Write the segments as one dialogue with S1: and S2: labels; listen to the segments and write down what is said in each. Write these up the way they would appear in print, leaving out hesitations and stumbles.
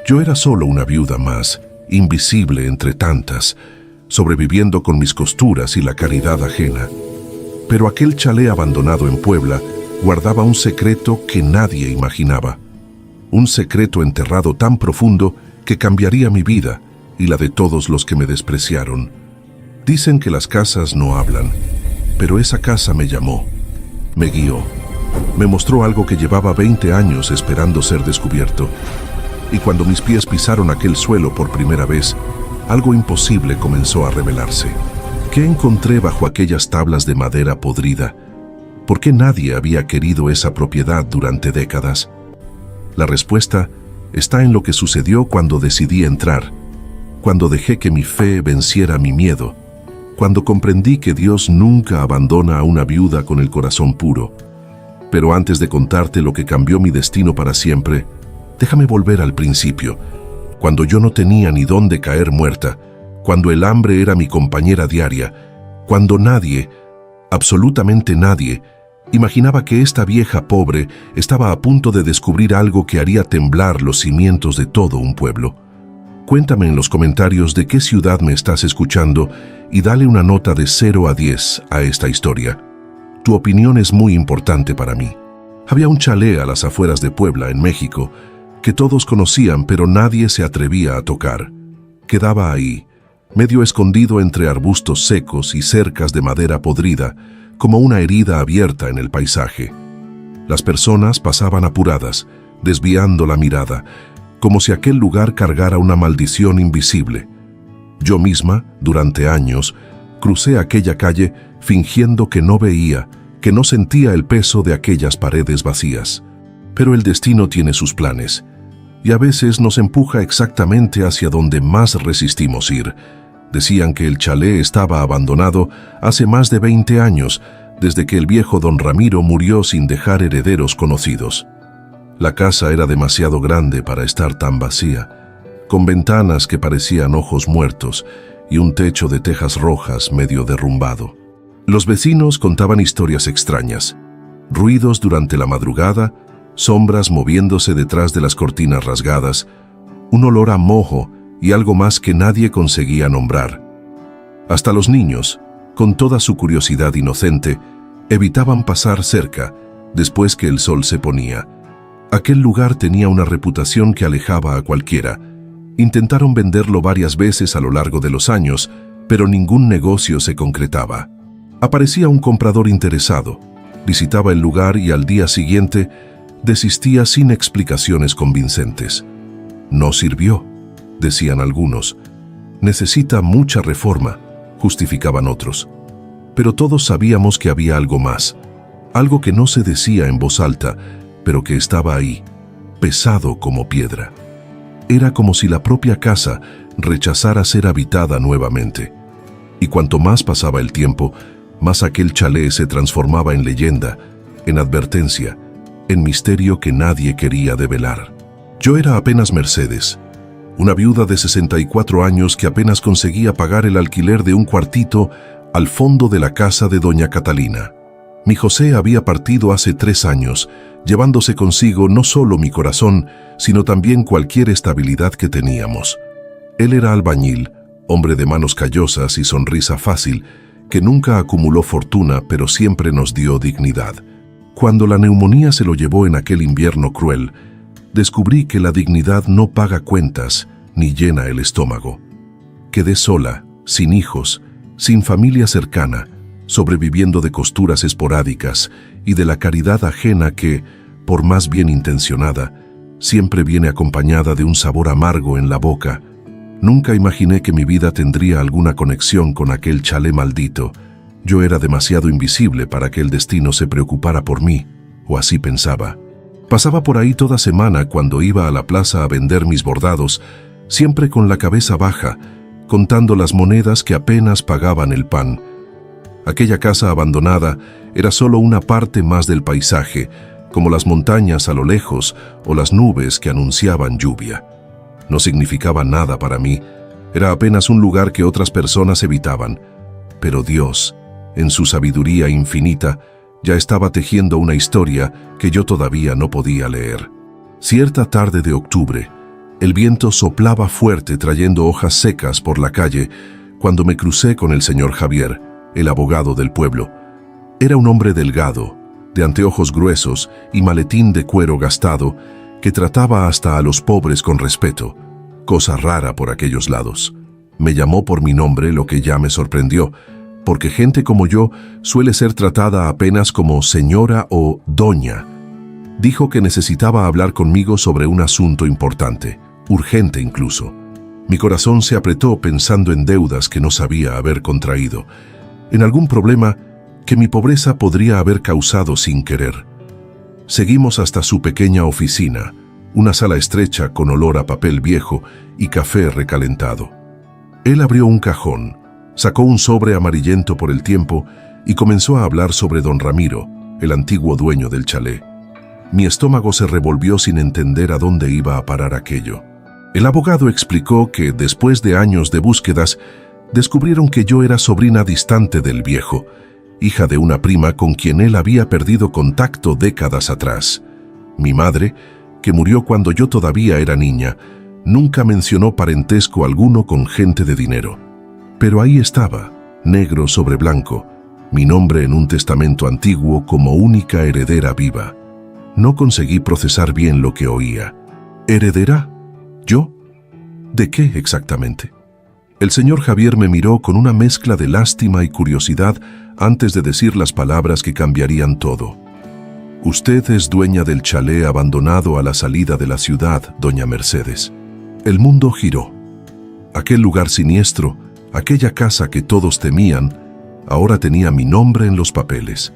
S1: Yo era solo una viuda más, invisible entre tantas, sobreviviendo con mis costuras y la caridad ajena. Pero aquel chalé abandonado en Puebla guardaba un secreto que nadie imaginaba. Un secreto enterrado tan profundo que cambiaría mi vida y la de todos los que me despreciaron. Dicen que las casas no hablan, pero esa casa me llamó, me guió, me mostró algo que llevaba 20 años esperando ser descubierto. Y cuando mis pies pisaron aquel suelo por primera vez, algo imposible comenzó a revelarse. ¿Qué encontré bajo aquellas tablas de madera podrida? ¿Por qué nadie había querido esa propiedad durante décadas? La respuesta está en lo que sucedió cuando decidí entrar, cuando dejé que mi fe venciera mi miedo, cuando comprendí que Dios nunca abandona a una viuda con el corazón puro. Pero antes de contarte lo que cambió mi destino para siempre, déjame volver al principio, cuando yo no tenía ni dónde caer muerta, cuando el hambre era mi compañera diaria, cuando nadie, absolutamente nadie, imaginaba que esta vieja pobre estaba a punto de descubrir algo que haría temblar los cimientos de todo un pueblo. Cuéntame en los comentarios de qué ciudad me estás escuchando y dale una nota de 0 a 10 a esta historia. Tu opinión es muy importante para mí. Había un chalet a las afueras de Puebla, en México, que todos conocían pero nadie se atrevía a tocar. Quedaba ahí, medio escondido entre arbustos secos y cercas de madera podrida, como una herida abierta en el paisaje. Las personas pasaban apuradas, desviando la mirada, como si aquel lugar cargara una maldición invisible. Yo misma, durante años, crucé aquella calle fingiendo que no veía, que no sentía el peso de aquellas paredes vacías. Pero el destino tiene sus planes, y a veces nos empuja exactamente hacia donde más resistimos ir. Decían que el chalet estaba abandonado hace más de 20 años, desde que el viejo don Ramiro murió sin dejar herederos conocidos. La casa era demasiado grande para estar tan vacía, con ventanas que parecían ojos muertos y un techo de tejas rojas medio derrumbado. Los vecinos contaban historias extrañas, ruidos durante la madrugada, sombras moviéndose detrás de las cortinas rasgadas, un olor a moho y algo más que nadie conseguía nombrar. Hasta los niños, con toda su curiosidad inocente, evitaban pasar cerca después que el sol se ponía. Aquel lugar tenía una reputación que alejaba a cualquiera. Intentaron venderlo varias veces a lo largo de los años, pero ningún negocio se concretaba. Aparecía un comprador interesado, visitaba el lugar y al día siguiente desistía sin explicaciones convincentes. No sirvió, decían algunos. Necesita mucha reforma, justificaban otros. Pero todos sabíamos que había algo más, algo que no se decía en voz alta, pero que estaba ahí, pesado como piedra. Era como si la propia casa rechazara ser habitada nuevamente. Y cuanto más pasaba el tiempo, más aquel chalet se transformaba en leyenda, en advertencia, en misterio que nadie quería develar. Yo era apenas Mercedes, una viuda de 64 años que apenas conseguía pagar el alquiler de un cuartito al fondo de la casa de doña Catalina. Mi José había partido hace 3 años, llevándose consigo no solo mi corazón, sino también cualquier estabilidad que teníamos. Él era albañil, hombre de manos callosas y sonrisa fácil, que nunca acumuló fortuna, pero siempre nos dio dignidad. Cuando la neumonía se lo llevó en aquel invierno cruel, descubrí que la dignidad no paga cuentas ni llena el estómago. Quedé sola, sin hijos, sin familia cercana, sobreviviendo de costuras esporádicas y de la caridad ajena que, por más bien intencionada, siempre viene acompañada de un sabor amargo en la boca. Nunca imaginé que mi vida tendría alguna conexión con aquel chalet maldito. Yo era demasiado invisible para que el destino se preocupara por mí, o así pensaba. Pasaba por ahí toda semana cuando iba a la plaza a vender mis bordados, siempre con la cabeza baja, contando las monedas que apenas pagaban el pan. Aquella casa abandonada era solo una parte más del paisaje, como las montañas a lo lejos o las nubes que anunciaban lluvia. No significaba nada para mí, era apenas un lugar que otras personas evitaban. Pero Dios, en su sabiduría infinita, ya estaba tejiendo una historia que yo todavía no podía leer. Cierta tarde de octubre, El viento soplaba fuerte trayendo hojas secas por la calle cuando me crucé con el señor Javier, el abogado del pueblo. Era un hombre delgado, de anteojos gruesos y maletín de cuero gastado, que trataba hasta a los pobres con respeto, cosa rara por aquellos lados. Me llamó por mi nombre, lo que ya me sorprendió, porque gente como yo suele ser tratada apenas como señora o doña. Dijo que necesitaba hablar conmigo sobre un asunto importante, urgente incluso. Mi corazón se apretó pensando en deudas que no sabía haber contraído, en algún problema que mi pobreza podría haber causado sin querer. Seguimos hasta su pequeña oficina, una sala estrecha con olor a papel viejo y café recalentado. Él abrió un cajón, sacó un sobre amarillento por el tiempo y comenzó a hablar sobre don Ramiro, el antiguo dueño del chalet. Mi estómago se revolvió sin entender a dónde iba a parar aquello. El abogado explicó que después de años de búsquedas, descubrieron que yo era sobrina distante del viejo, hija de una prima con quien él había perdido contacto décadas atrás. Mi madre, que murió cuando yo todavía era niña, nunca mencionó parentesco alguno con gente de dinero. Pero ahí estaba, negro sobre blanco, mi nombre en un testamento antiguo como única heredera viva. No conseguí procesar bien lo que oía. ¿Heredera? ¿Yo? ¿De qué exactamente? El señor Javier me miró con una mezcla de lástima y curiosidad antes de decir las palabras que cambiarían todo. Usted es dueña del chalet abandonado a la salida de la ciudad, doña Mercedes. El mundo giró. Aquel lugar siniestro, aquella casa que todos temían, ahora tenía mi nombre en los papeles.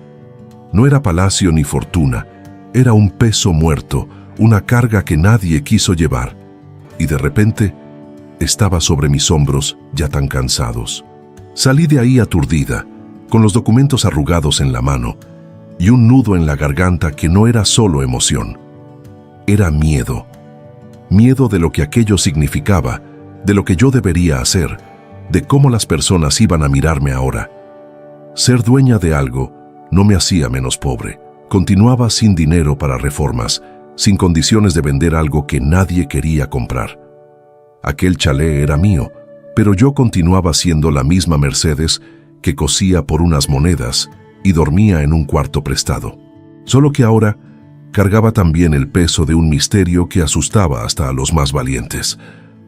S1: No era palacio ni fortuna, era un peso muerto, una carga que nadie quiso llevar. Y de repente, estaba sobre mis hombros, ya tan cansados. Salí de ahí aturdida, con los documentos arrugados en la mano, y un nudo en la garganta que no era solo emoción. Era miedo. Miedo de lo que aquello significaba, de lo que yo debería hacer, de cómo las personas iban a mirarme ahora. Ser dueña de algo no me hacía menos pobre. Continuaba sin dinero para reformas, sin condiciones de vender algo que nadie quería comprar. Aquel chalet era mío, pero yo continuaba siendo la misma Mercedes que cosía por unas monedas y dormía en un cuarto prestado. Solo que ahora cargaba también el peso de un misterio que asustaba hasta a los más valientes.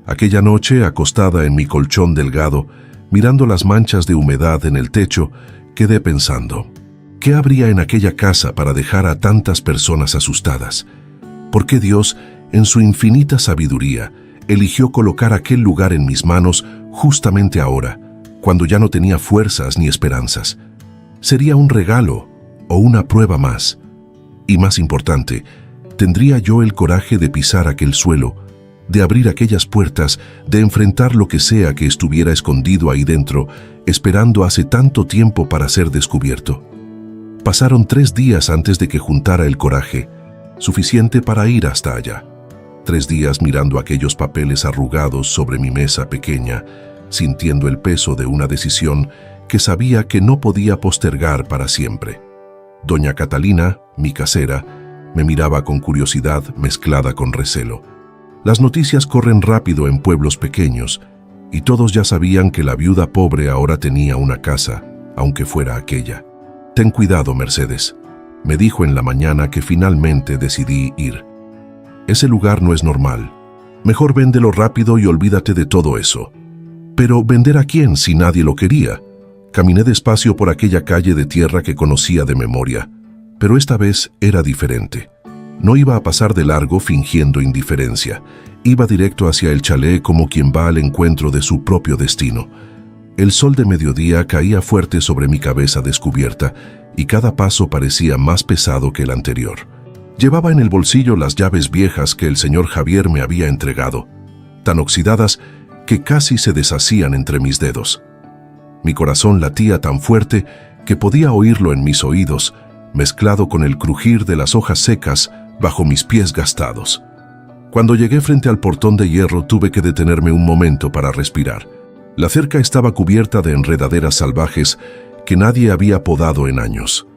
S1: Aquella noche, acostada en mi colchón delgado, mirando las manchas de humedad en el techo, quedé pensando, ¿qué habría en aquella casa para dejar a tantas personas asustadas? ¿Por qué Dios, en su infinita sabiduría, eligió colocar aquel lugar en mis manos justamente ahora, cuando ya no tenía fuerzas ni esperanzas? ¿Sería un regalo o una prueba más? Y más importante, ¿tendría yo el coraje de pisar aquel suelo, de abrir aquellas puertas, de enfrentar lo que sea que estuviera escondido ahí dentro, esperando hace tanto tiempo para ser descubierto? Pasaron 3 días antes de que juntara el coraje, suficiente para ir hasta allá. 3 días mirando aquellos papeles arrugados sobre mi mesa pequeña, sintiendo el peso de una decisión que sabía que no podía postergar para siempre. Doña Catalina, mi casera, me miraba con curiosidad mezclada con recelo. Las noticias corren rápido en pueblos pequeños, y todos ya sabían que la viuda pobre ahora tenía una casa, aunque fuera aquella. «Ten cuidado, Mercedes», me dijo en la mañana que finalmente decidí ir. «Ese lugar no es normal. Mejor véndelo rápido y olvídate de todo eso». «¿Pero vender a quién si nadie lo quería?» Caminé despacio por aquella calle de tierra que conocía de memoria, pero esta vez era diferente. No iba a pasar de largo fingiendo indiferencia. Iba directo hacia el chalet como quien va al encuentro de su propio destino. El sol de mediodía caía fuerte sobre mi cabeza descubierta y cada paso parecía más pesado que el anterior. Llevaba en el bolsillo las llaves viejas que el señor Javier me había entregado, tan oxidadas que casi se deshacían entre mis dedos. Mi corazón latía tan fuerte que podía oírlo en mis oídos, mezclado con el crujir de las hojas secas bajo mis pies gastados. Cuando llegué frente al portón de hierro tuve que detenerme un momento para respirar. La cerca estaba cubierta de enredaderas salvajes que nadie había podado en años,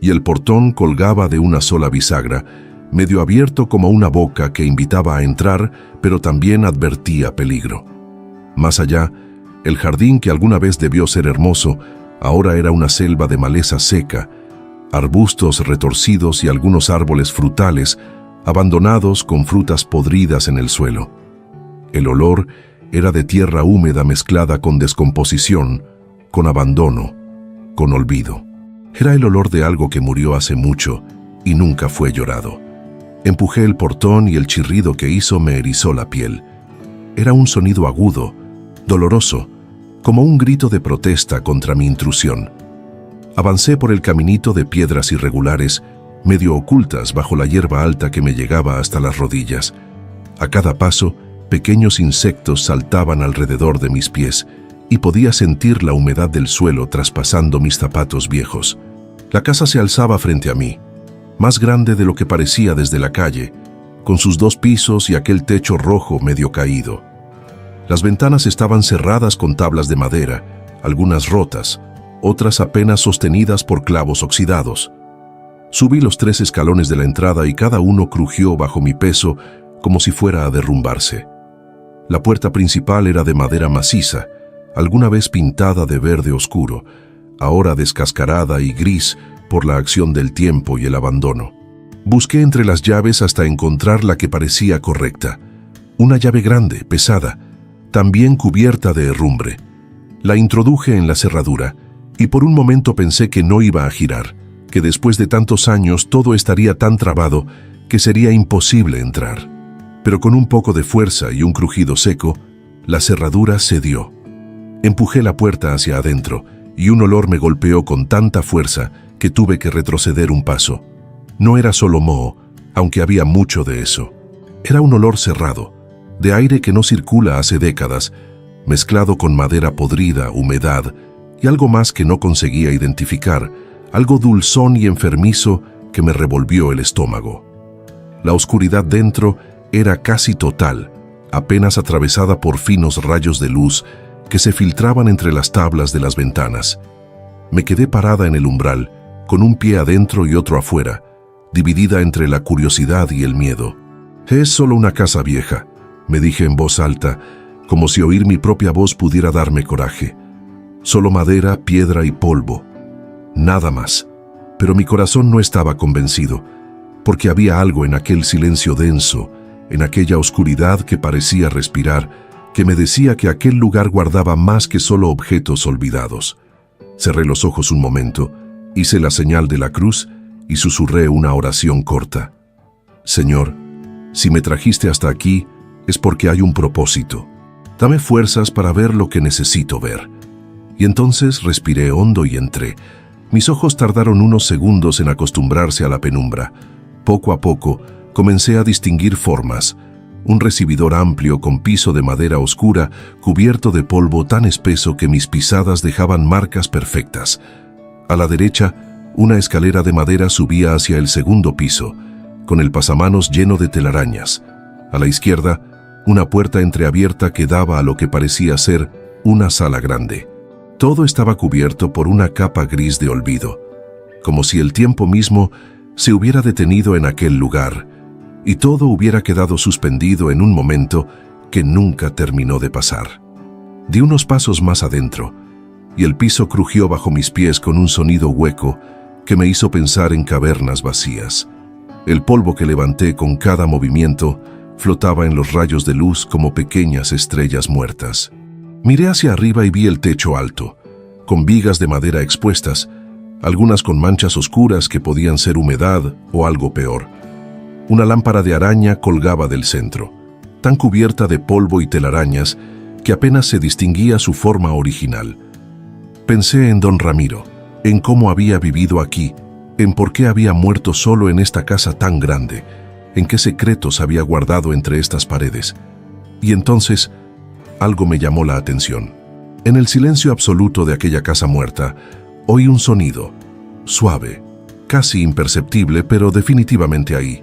S1: y el portón colgaba de una sola bisagra, medio abierto como una boca que invitaba a entrar, pero también advertía peligro. Más allá, el jardín que alguna vez debió ser hermoso, ahora era una selva de maleza seca, arbustos retorcidos y algunos árboles frutales, abandonados con frutas podridas en el suelo. El olor era de tierra húmeda mezclada con descomposición, con abandono, con olvido. Era el olor de algo que murió hace mucho y nunca fue llorado. Empujé el portón y el chirrido que hizo me erizó la piel. Era un sonido agudo, doloroso, como un grito de protesta contra mi intrusión. Avancé por el caminito de piedras irregulares, medio ocultas bajo la hierba alta que me llegaba hasta las rodillas. A cada paso, pequeños insectos saltaban alrededor de mis pies y podía sentir la humedad del suelo traspasando mis zapatos viejos. La casa se alzaba frente a mí, más grande de lo que parecía desde la calle, con sus 2 pisos y aquel techo rojo medio caído. Las ventanas estaban cerradas con tablas de madera, algunas rotas, otras apenas sostenidas por clavos oxidados. Subí los 3 escalones de la entrada y cada uno crujió bajo mi peso como si fuera a derrumbarse. La puerta principal era de madera maciza, alguna vez pintada de verde oscuro, ahora descascarada y gris por la acción del tiempo y el abandono. Busqué entre las llaves hasta encontrar la que parecía correcta. Una llave grande, pesada, también cubierta de herrumbre. La introduje en la cerradura y por un momento pensé que no iba a girar, que después de tantos años todo estaría tan trabado que sería imposible entrar. Pero con un poco de fuerza y un crujido seco, la cerradura cedió. Empujé la puerta hacia adentro y un olor me golpeó con tanta fuerza que tuve que retroceder un paso. No era solo moho, aunque había mucho de eso. Era un olor cerrado, de aire que no circula hace décadas, mezclado con madera podrida, humedad y algo más que no conseguía identificar, algo dulzón y enfermizo que me revolvió el estómago. La oscuridad dentro era casi total, apenas atravesada por finos rayos de luz que se filtraban entre las tablas de las ventanas. Me quedé parada en el umbral, con un pie adentro y otro afuera, dividida entre la curiosidad y el miedo. «Es solo una casa vieja», me dije en voz alta, como si oír mi propia voz pudiera darme coraje. Solo madera, piedra y polvo. Nada más. Pero mi corazón no estaba convencido, porque había algo en aquel silencio denso, en aquella oscuridad que parecía respirar, que me decía que aquel lugar guardaba más que solo objetos olvidados. Cerré los ojos un momento, hice la señal de la cruz y susurré una oración corta. «Señor, si me trajiste hasta aquí, es porque hay un propósito. Dame fuerzas para ver lo que necesito ver». Y entonces respiré hondo y entré. Mis ojos tardaron unos segundos en acostumbrarse a la penumbra. Poco a poco, comencé a distinguir formas. Un recibidor amplio con piso de madera oscura, cubierto de polvo tan espeso que mis pisadas dejaban marcas perfectas. A la derecha, una escalera de madera subía hacia el segundo piso, con el pasamanos lleno de telarañas. A la izquierda, una puerta entreabierta que daba a lo que parecía ser una sala grande. Todo estaba cubierto por una capa gris de olvido, como si el tiempo mismo se hubiera detenido en aquel lugar, y todo hubiera quedado suspendido en un momento que nunca terminó de pasar. Di unos pasos más adentro, y el piso crujió bajo mis pies con un sonido hueco que me hizo pensar en cavernas vacías. El polvo que levanté con cada movimiento flotaba en los rayos de luz como pequeñas estrellas muertas. Miré hacia arriba y vi el techo alto, con vigas de madera expuestas, algunas con manchas oscuras que podían ser humedad o algo peor. Una lámpara de araña colgaba del centro, tan cubierta de polvo y telarañas que apenas se distinguía su forma original. Pensé en don Ramiro, en cómo había vivido aquí, en por qué había muerto solo en esta casa tan grande, en qué secretos había guardado entre estas paredes. Y entonces, algo me llamó la atención. En el silencio absoluto de aquella casa muerta, oí un sonido, suave, casi imperceptible, pero definitivamente ahí.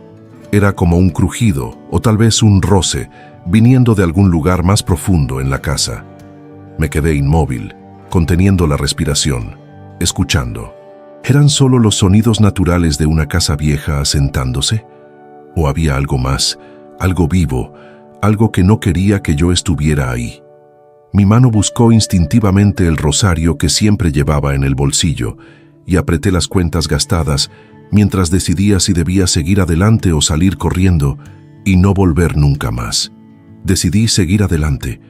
S1: Era como un crujido, o tal vez un roce, viniendo de algún lugar más profundo en la casa. Me quedé inmóvil, conteniendo la respiración, escuchando. ¿Eran solo los sonidos naturales de una casa vieja asentándose? ¿O había algo más, algo vivo, algo que no quería que yo estuviera ahí? Mi mano buscó instintivamente el rosario que siempre llevaba en el bolsillo y apreté las cuentas gastadas mientras decidía si debía seguir adelante o salir corriendo y no volver nunca más. Decidí seguir adelante,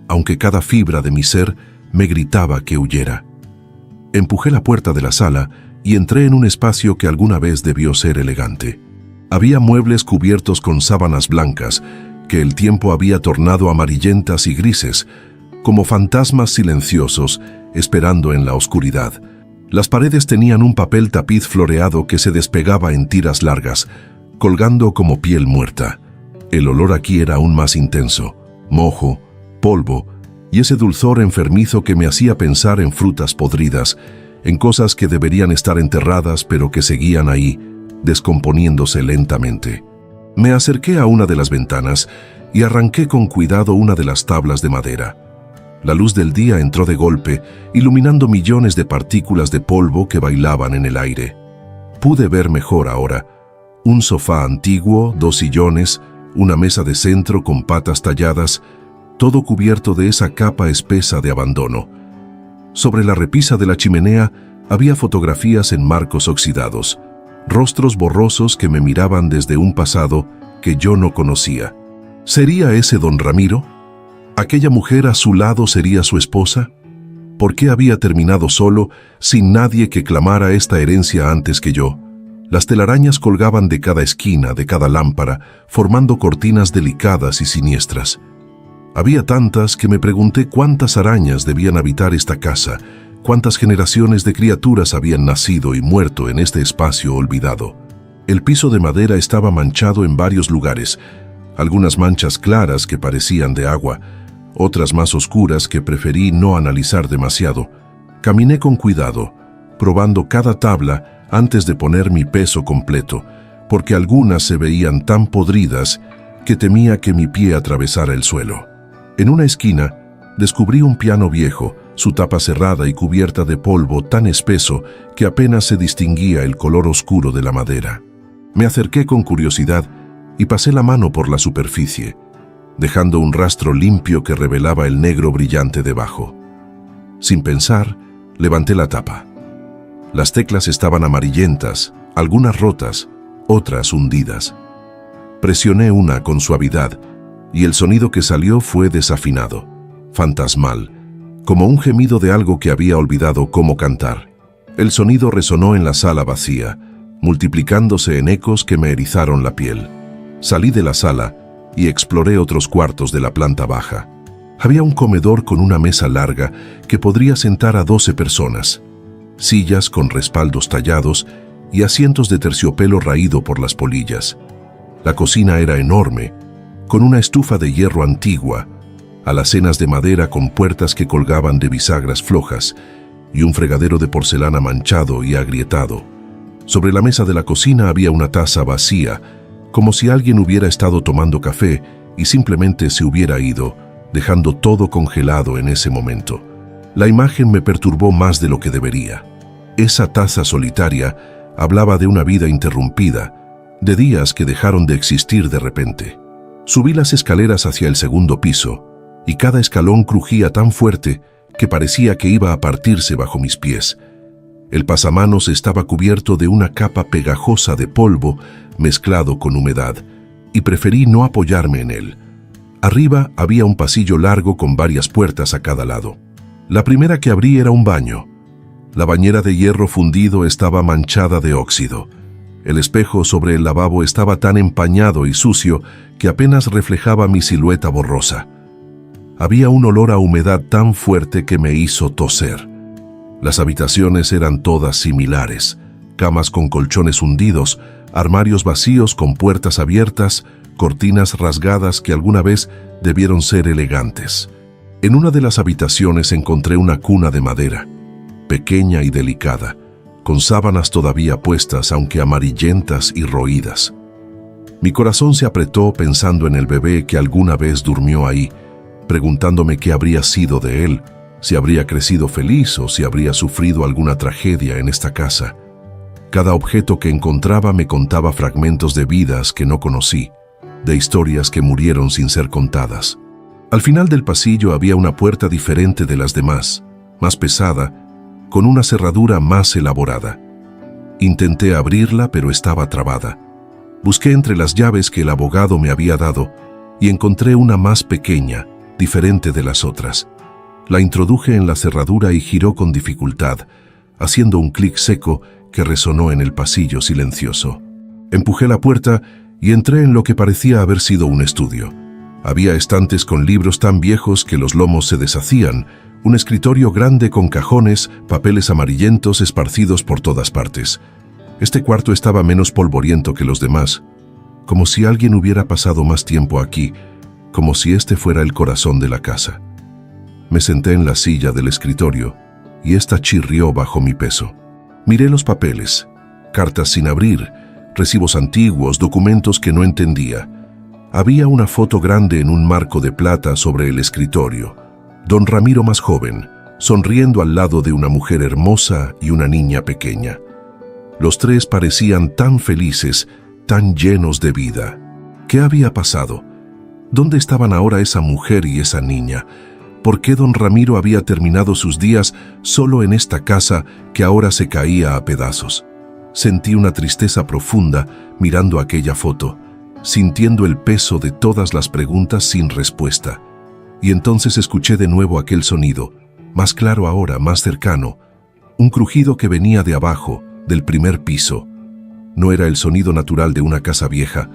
S1: aunque cada fibra de mi ser me gritaba que huyera. Empujé la puerta de la sala y entré en un espacio que alguna vez debió ser elegante. Había muebles cubiertos con sábanas blancas que el tiempo había tornado amarillentas y grises, como fantasmas silenciosos esperando en la oscuridad. Las paredes tenían un papel tapiz floreado que se despegaba en tiras largas, colgando como piel muerta. El olor aquí era aún más intenso, moho, polvo y ese dulzor enfermizo que me hacía pensar en frutas podridas, en cosas que deberían estar enterradas pero que seguían ahí, descomponiéndose lentamente. Me acerqué a una de las ventanas y arranqué con cuidado una de las tablas de madera. La luz del día entró de golpe, iluminando millones de partículas de polvo que bailaban en el aire. Pude ver mejor ahora. Un sofá antiguo, 2 sillones, una mesa de centro con patas talladas, todo cubierto de esa capa espesa de abandono. Sobre la repisa de la chimenea había fotografías en marcos oxidados, rostros borrosos que me miraban desde un pasado que yo no conocía. ¿Sería ese don Ramiro? ¿Aquella mujer a su lado sería su esposa? ¿Por qué había terminado solo, sin nadie que clamara esta herencia antes que yo? Las telarañas colgaban de cada esquina, de cada lámpara, formando cortinas delicadas y siniestras. Había tantas que me pregunté cuántas arañas debían habitar esta casa, cuántas generaciones de criaturas habían nacido y muerto en este espacio olvidado. El piso de madera estaba manchado en varios lugares, algunas manchas claras que parecían de agua, otras más oscuras que preferí no analizar demasiado. Caminé con cuidado, probando cada tabla antes de poner mi peso completo, porque algunas se veían tan podridas que temía que mi pie atravesara el suelo. En una esquina, descubrí un piano viejo, su tapa cerrada y cubierta de polvo tan espeso que apenas se distinguía el color oscuro de la madera. Me acerqué con curiosidad y pasé la mano por la superficie, dejando un rastro limpio que revelaba el negro brillante debajo. Sin pensar, levanté la tapa. Las teclas estaban amarillentas, algunas rotas, otras hundidas. Presioné una con suavidad y el sonido que salió fue desafinado, fantasmal, como un gemido de algo que había olvidado cómo cantar. El sonido resonó en la sala vacía, multiplicándose en ecos que me erizaron la piel. Salí de la sala y exploré otros cuartos de la planta baja. Había un comedor con una mesa larga que podría sentar a 12 personas, sillas con respaldos tallados y asientos de terciopelo raído por las polillas. La cocina era enorme, con una estufa de hierro antigua, alacenas de madera con puertas que colgaban de bisagras flojas y un fregadero de porcelana manchado y agrietado. Sobre la mesa de la cocina había una taza vacía, como si alguien hubiera estado tomando café y simplemente se hubiera ido, dejando todo congelado en ese momento. La imagen me perturbó más de lo que debería. Esa taza solitaria hablaba de una vida interrumpida, de días que dejaron de existir de repente. Subí las escaleras hacia el segundo piso, y cada escalón crujía tan fuerte que parecía que iba a partirse bajo mis pies. El pasamanos estaba cubierto de una capa pegajosa de polvo mezclado con humedad, y preferí no apoyarme en él. Arriba había un pasillo largo con varias puertas a cada lado. La primera que abrí era un baño. La bañera de hierro fundido estaba manchada de óxido. El espejo sobre el lavabo estaba tan empañado y sucio que apenas reflejaba mi silueta borrosa. Había un olor a humedad tan fuerte que me hizo toser. Las habitaciones eran todas similares: camas con colchones hundidos, armarios vacíos con puertas abiertas, cortinas rasgadas que alguna vez debieron ser elegantes. En una de las habitaciones encontré una cuna de madera, pequeña y delicada, con sábanas todavía puestas, aunque amarillentas y roídas. Mi corazón se apretó pensando en el bebé que alguna vez durmió ahí, preguntándome qué habría sido de él, si habría crecido feliz o si habría sufrido alguna tragedia en esta casa. Cada objeto que encontraba me contaba fragmentos de vidas que no conocí, de historias que murieron sin ser contadas. Al final del pasillo había una puerta diferente de las demás, más pesada, con una cerradura más elaborada. Intenté abrirla, pero estaba trabada. Busqué entre las llaves que el abogado me había dado y encontré una más pequeña, diferente de las otras. La introduje en la cerradura y giró con dificultad, haciendo un clic seco que resonó en el pasillo silencioso. Empujé la puerta y entré en lo que parecía haber sido un estudio. Había estantes con libros tan viejos que los lomos se deshacían, un escritorio grande con cajones, papeles amarillentos esparcidos por todas partes. Este cuarto estaba menos polvoriento que los demás, como si alguien hubiera pasado más tiempo aquí, como si este fuera el corazón de la casa. Me senté en la silla del escritorio y ésta chirrió bajo mi peso. Miré los papeles, cartas sin abrir, recibos antiguos, documentos que no entendía. Había una foto grande en un marco de plata sobre el escritorio. Don Ramiro más joven, sonriendo al lado de una mujer hermosa y una niña pequeña. Los tres parecían tan felices, tan llenos de vida. ¿Qué había pasado? ¿Dónde estaban ahora esa mujer y esa niña? ¿Por qué don Ramiro había terminado sus días solo en esta casa que ahora se caía a pedazos? Sentí una tristeza profunda mirando aquella foto, sintiendo el peso de todas las preguntas sin respuesta. Y entonces escuché de nuevo aquel sonido, más claro ahora, más cercano, un crujido que venía de abajo, del primer piso. No era el sonido natural de una casa vieja,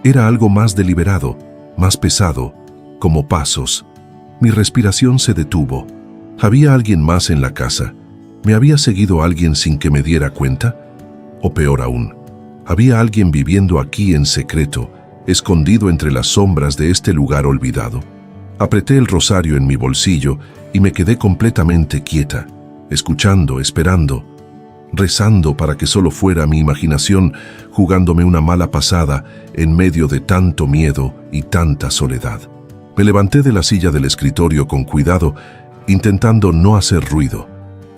S1: era algo más deliberado, más pesado, como pasos. Mi respiración se detuvo. ¿Había alguien más en la casa? ¿Me había seguido alguien sin que me diera cuenta? O peor aún, ¿había alguien viviendo aquí en secreto, escondido entre las sombras de este lugar olvidado? Apreté el rosario en mi bolsillo y me quedé completamente quieta, escuchando, esperando, rezando para que solo fuera mi imaginación jugándome una mala pasada en medio de tanto miedo y tanta soledad. Me levanté de la silla del escritorio con cuidado, intentando no hacer ruido,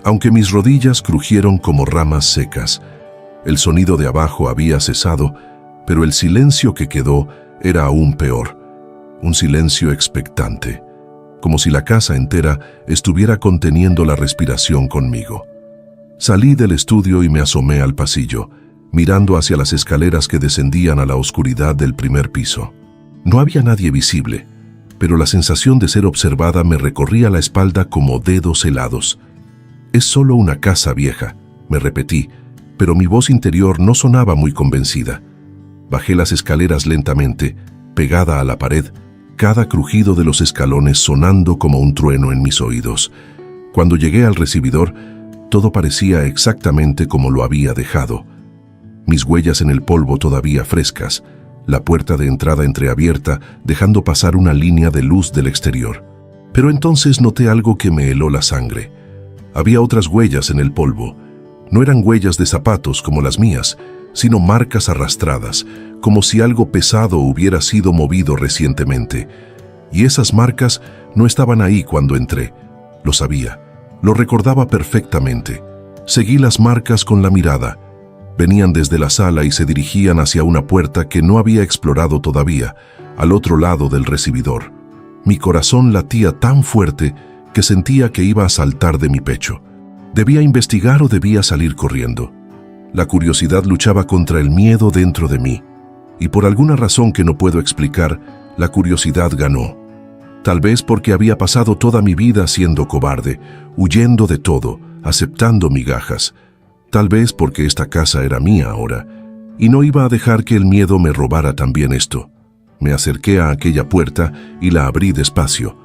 S1: aunque mis rodillas crujieron como ramas secas. El sonido de abajo había cesado, pero el silencio que quedó era aún peor. Un silencio expectante, como si la casa entera estuviera conteniendo la respiración conmigo. Salí del estudio y me asomé al pasillo, mirando hacia las escaleras que descendían a la oscuridad del primer piso. No había nadie visible, pero la sensación de ser observada me recorría la espalda como dedos helados. Es solo una casa vieja, me repetí, pero mi voz interior no sonaba muy convencida. Bajé las escaleras lentamente, pegada a la pared, cada crujido de los escalones sonando como un trueno en mis oídos. Cuando llegué al recibidor, todo parecía exactamente como lo había dejado. Mis huellas en el polvo todavía frescas, la puerta de entrada entreabierta, dejando pasar una línea de luz del exterior. Pero entonces noté algo que me heló la sangre. Había otras huellas en el polvo. No eran huellas de zapatos como las mías, sino marcas arrastradas, como si algo pesado hubiera sido movido recientemente. Y esas marcas no estaban ahí cuando entré. Lo sabía, lo recordaba perfectamente. Seguí las marcas con la mirada. Venían desde la sala y se dirigían hacia una puerta que no había explorado todavía, al otro lado del recibidor. Mi corazón latía tan fuerte que sentía que iba a saltar de mi pecho. ¿Debía investigar o debía salir corriendo? La curiosidad luchaba contra el miedo dentro de mí, y por alguna razón que no puedo explicar, la curiosidad ganó. Tal vez porque había pasado toda mi vida siendo cobarde, huyendo de todo, aceptando migajas. Tal vez porque esta casa era mía ahora, y no iba a dejar que el miedo me robara también esto. Me acerqué a aquella puerta y la abrí despacio.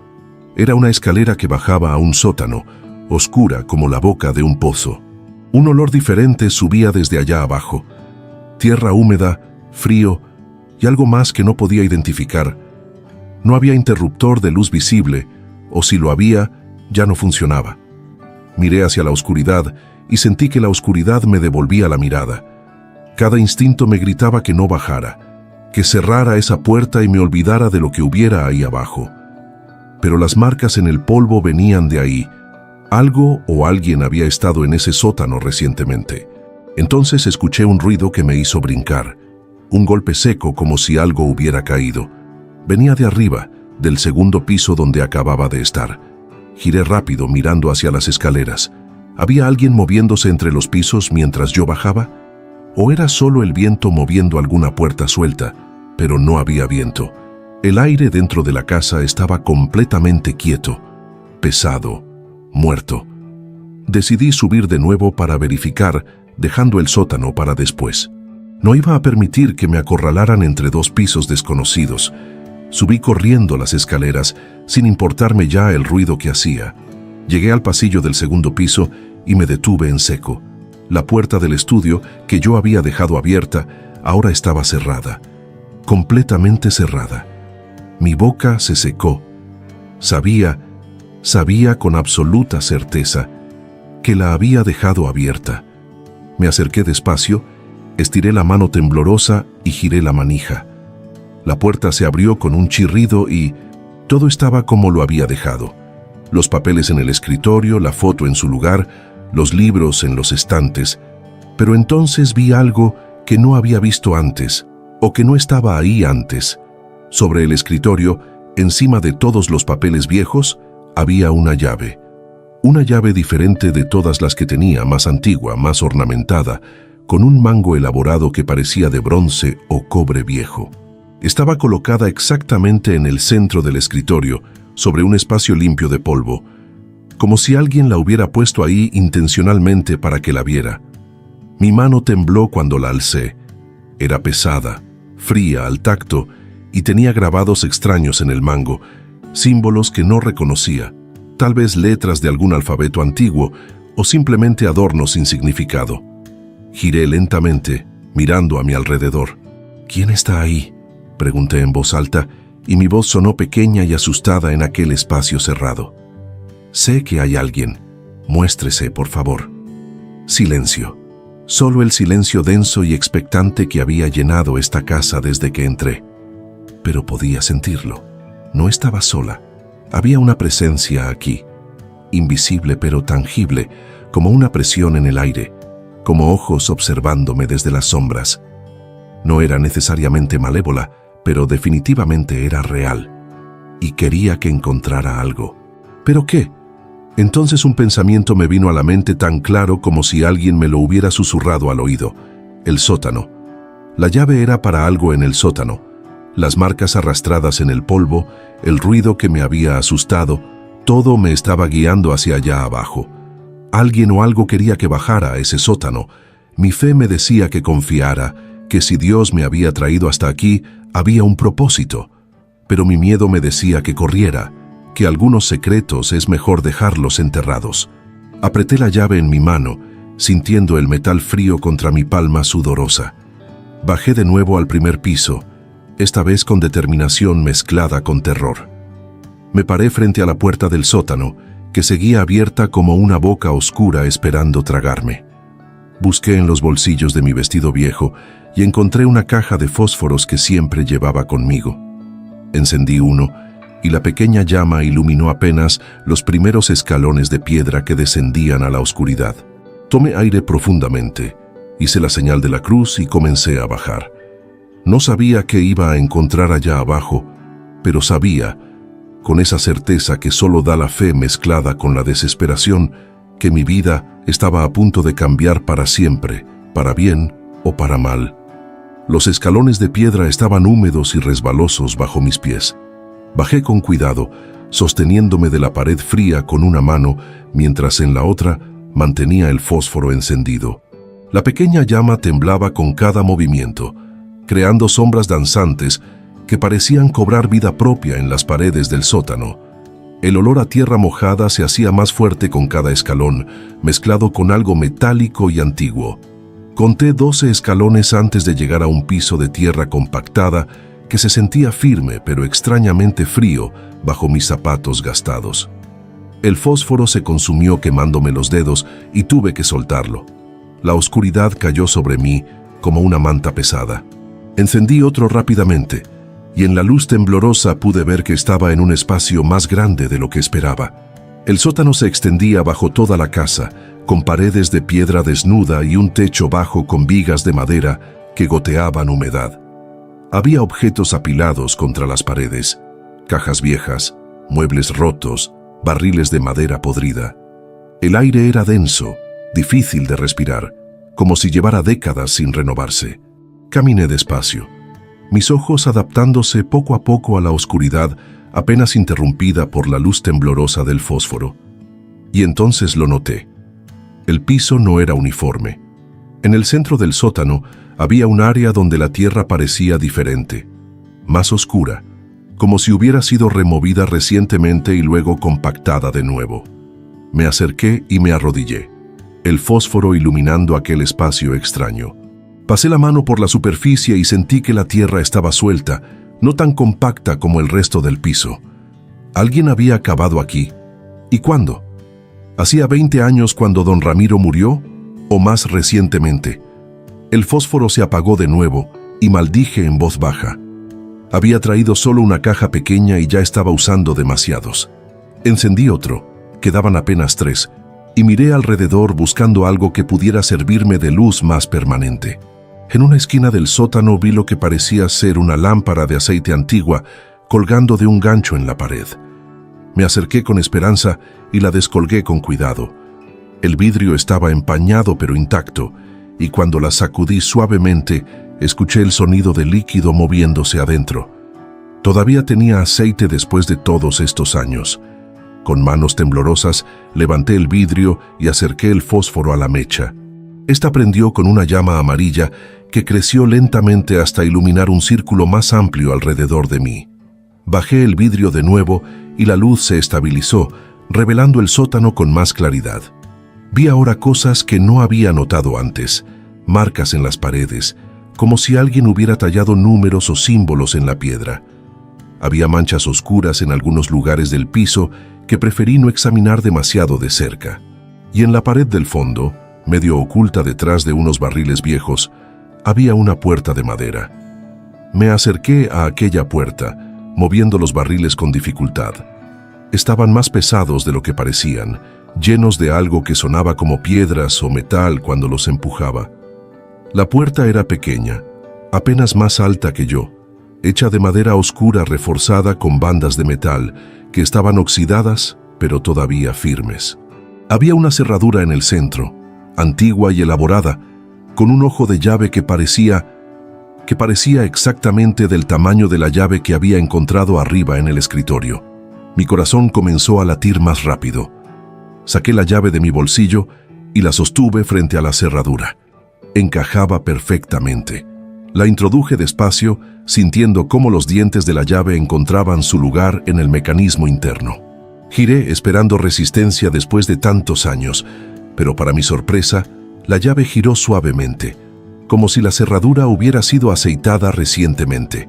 S1: Era una escalera que bajaba a un sótano, oscura como la boca de un pozo. Un olor diferente subía desde allá abajo. Tierra húmeda, frío y algo más que no podía identificar. No había interruptor de luz visible, o si lo había, ya no funcionaba. Miré hacia la oscuridad y sentí que la oscuridad me devolvía la mirada. Cada instinto me gritaba que no bajara, que cerrara esa puerta y me olvidara de lo que hubiera ahí abajo. Pero las marcas en el polvo venían de ahí. Algo o alguien había estado en ese sótano recientemente. Entonces escuché un ruido que me hizo brincar, un golpe seco como si algo hubiera caído. Venía de arriba, del segundo piso donde acababa de estar. Giré rápido mirando hacia las escaleras. ¿Había alguien moviéndose entre los pisos mientras yo bajaba? ¿O era solo el viento moviendo alguna puerta suelta? Pero no había viento. El aire dentro de la casa estaba completamente quieto, pesado, muerto. Decidí subir de nuevo para verificar, dejando el sótano para después. No iba a permitir que me acorralaran entre dos pisos desconocidos. Subí corriendo las escaleras, sin importarme ya el ruido que hacía. Llegué al pasillo del segundo piso y me detuve en seco. La puerta del estudio, que yo había dejado abierta, ahora estaba cerrada, completamente cerrada. Mi boca se secó. Sabía con absoluta certeza que la había dejado abierta. Me acerqué despacio, estiré la mano temblorosa y giré la manija. La puerta se abrió con un chirrido y todo estaba como lo había dejado. Los papeles en el escritorio, la foto en su lugar, los libros en los estantes. Pero entonces vi algo que no había visto antes, o que no estaba ahí antes. Sobre el escritorio, encima de todos los papeles viejos, había una llave. Una llave diferente de todas las que tenía, más antigua, más ornamentada, con un mango elaborado que parecía de bronce o cobre viejo. Estaba colocada exactamente en el centro del escritorio, sobre un espacio limpio de polvo, como si alguien la hubiera puesto ahí intencionalmente para que la viera. Mi mano tembló cuando la alcé. Era pesada, fría al tacto, y tenía grabados extraños en el mango, símbolos que no reconocía, tal vez letras de algún alfabeto antiguo o simplemente adornos sin significado. Giré lentamente, mirando a mi alrededor. ¿Quién está ahí?, pregunté en voz alta, y mi voz sonó pequeña y asustada en aquel espacio cerrado. Sé que hay alguien. Muéstrese, por favor. Silencio. Solo el silencio denso y expectante que había llenado esta casa desde que entré. Pero podía sentirlo. No estaba sola. Había una presencia aquí, invisible pero tangible, como una presión en el aire, como ojos observándome desde las sombras. No era necesariamente malévola, pero definitivamente era real, y quería que encontrara algo. ¿Pero qué? Entonces un pensamiento me vino a la mente tan claro como si alguien me lo hubiera susurrado al oído. El sótano. La llave era para algo en el sótano. Las marcas arrastradas en el polvo, el ruido que me había asustado, todo me estaba guiando hacia allá abajo. Alguien o algo quería que bajara a ese sótano. Mi fe me decía que confiara, que si Dios me había traído hasta aquí, había un propósito. Pero mi miedo me decía que corriera, que algunos secretos es mejor dejarlos enterrados. Apreté la llave en mi mano, sintiendo el metal frío contra mi palma sudorosa. Bajé de nuevo al primer piso, esta vez con determinación mezclada con terror. Me paré frente a la puerta del sótano, que seguía abierta como una boca oscura esperando tragarme. Busqué en los bolsillos de mi vestido viejo y encontré una caja de fósforos que siempre llevaba conmigo. Encendí uno y la pequeña llama iluminó apenas los primeros escalones de piedra que descendían a la oscuridad. Tomé aire profundamente, hice la señal de la cruz y comencé a bajar. No sabía qué iba a encontrar allá abajo, pero sabía, con esa certeza que solo da la fe mezclada con la desesperación, que mi vida estaba a punto de cambiar para siempre, para bien o para mal. Los escalones de piedra estaban húmedos y resbalosos bajo mis pies. Bajé con cuidado, sosteniéndome de la pared fría con una mano, mientras en la otra mantenía el fósforo encendido. La pequeña llama temblaba con cada movimiento, creando sombras danzantes que parecían cobrar vida propia en las paredes del sótano. El olor a tierra mojada se hacía más fuerte con cada escalón, mezclado con algo metálico y antiguo. Conté 12 escalones antes de llegar a un piso de tierra compactada que se sentía firme pero extrañamente frío bajo mis zapatos gastados. El fósforo se consumió quemándome los dedos y tuve que soltarlo. La oscuridad cayó sobre mí como una manta pesada. Encendí otro rápidamente, y en la luz temblorosa pude ver que estaba en un espacio más grande de lo que esperaba. El sótano se extendía bajo toda la casa, con paredes de piedra desnuda y un techo bajo con vigas de madera que goteaban humedad. Había objetos apilados contra las paredes, cajas viejas, muebles rotos, barriles de madera podrida. El aire era denso, difícil de respirar, como si llevara décadas sin renovarse. Caminé despacio, mis ojos adaptándose poco a poco a la oscuridad apenas interrumpida por la luz temblorosa del fósforo. Y entonces lo noté. El piso no era uniforme. En el centro del sótano había un área donde la tierra parecía diferente, más oscura, como si hubiera sido removida recientemente y luego compactada de nuevo. Me acerqué y me arrodillé, el fósforo iluminando aquel espacio extraño. Pasé la mano por la superficie y sentí que la tierra estaba suelta, no tan compacta como el resto del piso. Alguien había cavado aquí. ¿Y cuándo? ¿Hacía 20 años cuando don Ramiro murió? ¿O más recientemente? El fósforo se apagó de nuevo y maldije en voz baja. Había traído solo una caja pequeña y ya estaba usando demasiados. Encendí otro, quedaban apenas 3, y miré alrededor buscando algo que pudiera servirme de luz más permanente. En una esquina del sótano vi lo que parecía ser una lámpara de aceite antigua colgando de un gancho en la pared. Me acerqué con esperanza y la descolgué con cuidado. El vidrio estaba empañado pero intacto, y cuando la sacudí suavemente, escuché el sonido del líquido moviéndose adentro. Todavía tenía aceite después de todos estos años. Con manos temblorosas, levanté el vidrio y acerqué el fósforo a la mecha. Esta prendió con una llama amarilla que creció lentamente hasta iluminar un círculo más amplio alrededor de mí. Bajé el vidrio de nuevo y la luz se estabilizó, revelando el sótano con más claridad. Vi ahora cosas que no había notado antes, marcas en las paredes, como si alguien hubiera tallado números o símbolos en la piedra. Había manchas oscuras en algunos lugares del piso que preferí no examinar demasiado de cerca. Y en la pared del fondo, medio oculta detrás de unos barriles viejos, había una puerta de madera. Me acerqué a aquella puerta, moviendo los barriles con dificultad. Estaban más pesados de lo que parecían, llenos de algo que sonaba como piedras o metal cuando los empujaba. La puerta era pequeña, apenas más alta que yo, hecha de madera oscura reforzada con bandas de metal que estaban oxidadas pero todavía firmes. Había una cerradura en el centro, antigua y elaborada, con un ojo de llave que parecía exactamente del tamaño de la llave que había encontrado arriba en el escritorio. Mi corazón comenzó a latir más rápido. Saqué la llave de mi bolsillo y la sostuve frente a la cerradura. Encajaba perfectamente. La introduje despacio, sintiendo cómo los dientes de la llave encontraban su lugar en el mecanismo interno. Giré esperando resistencia después de tantos años, pero para mi sorpresa, la llave giró suavemente, como si la cerradura hubiera sido aceitada recientemente.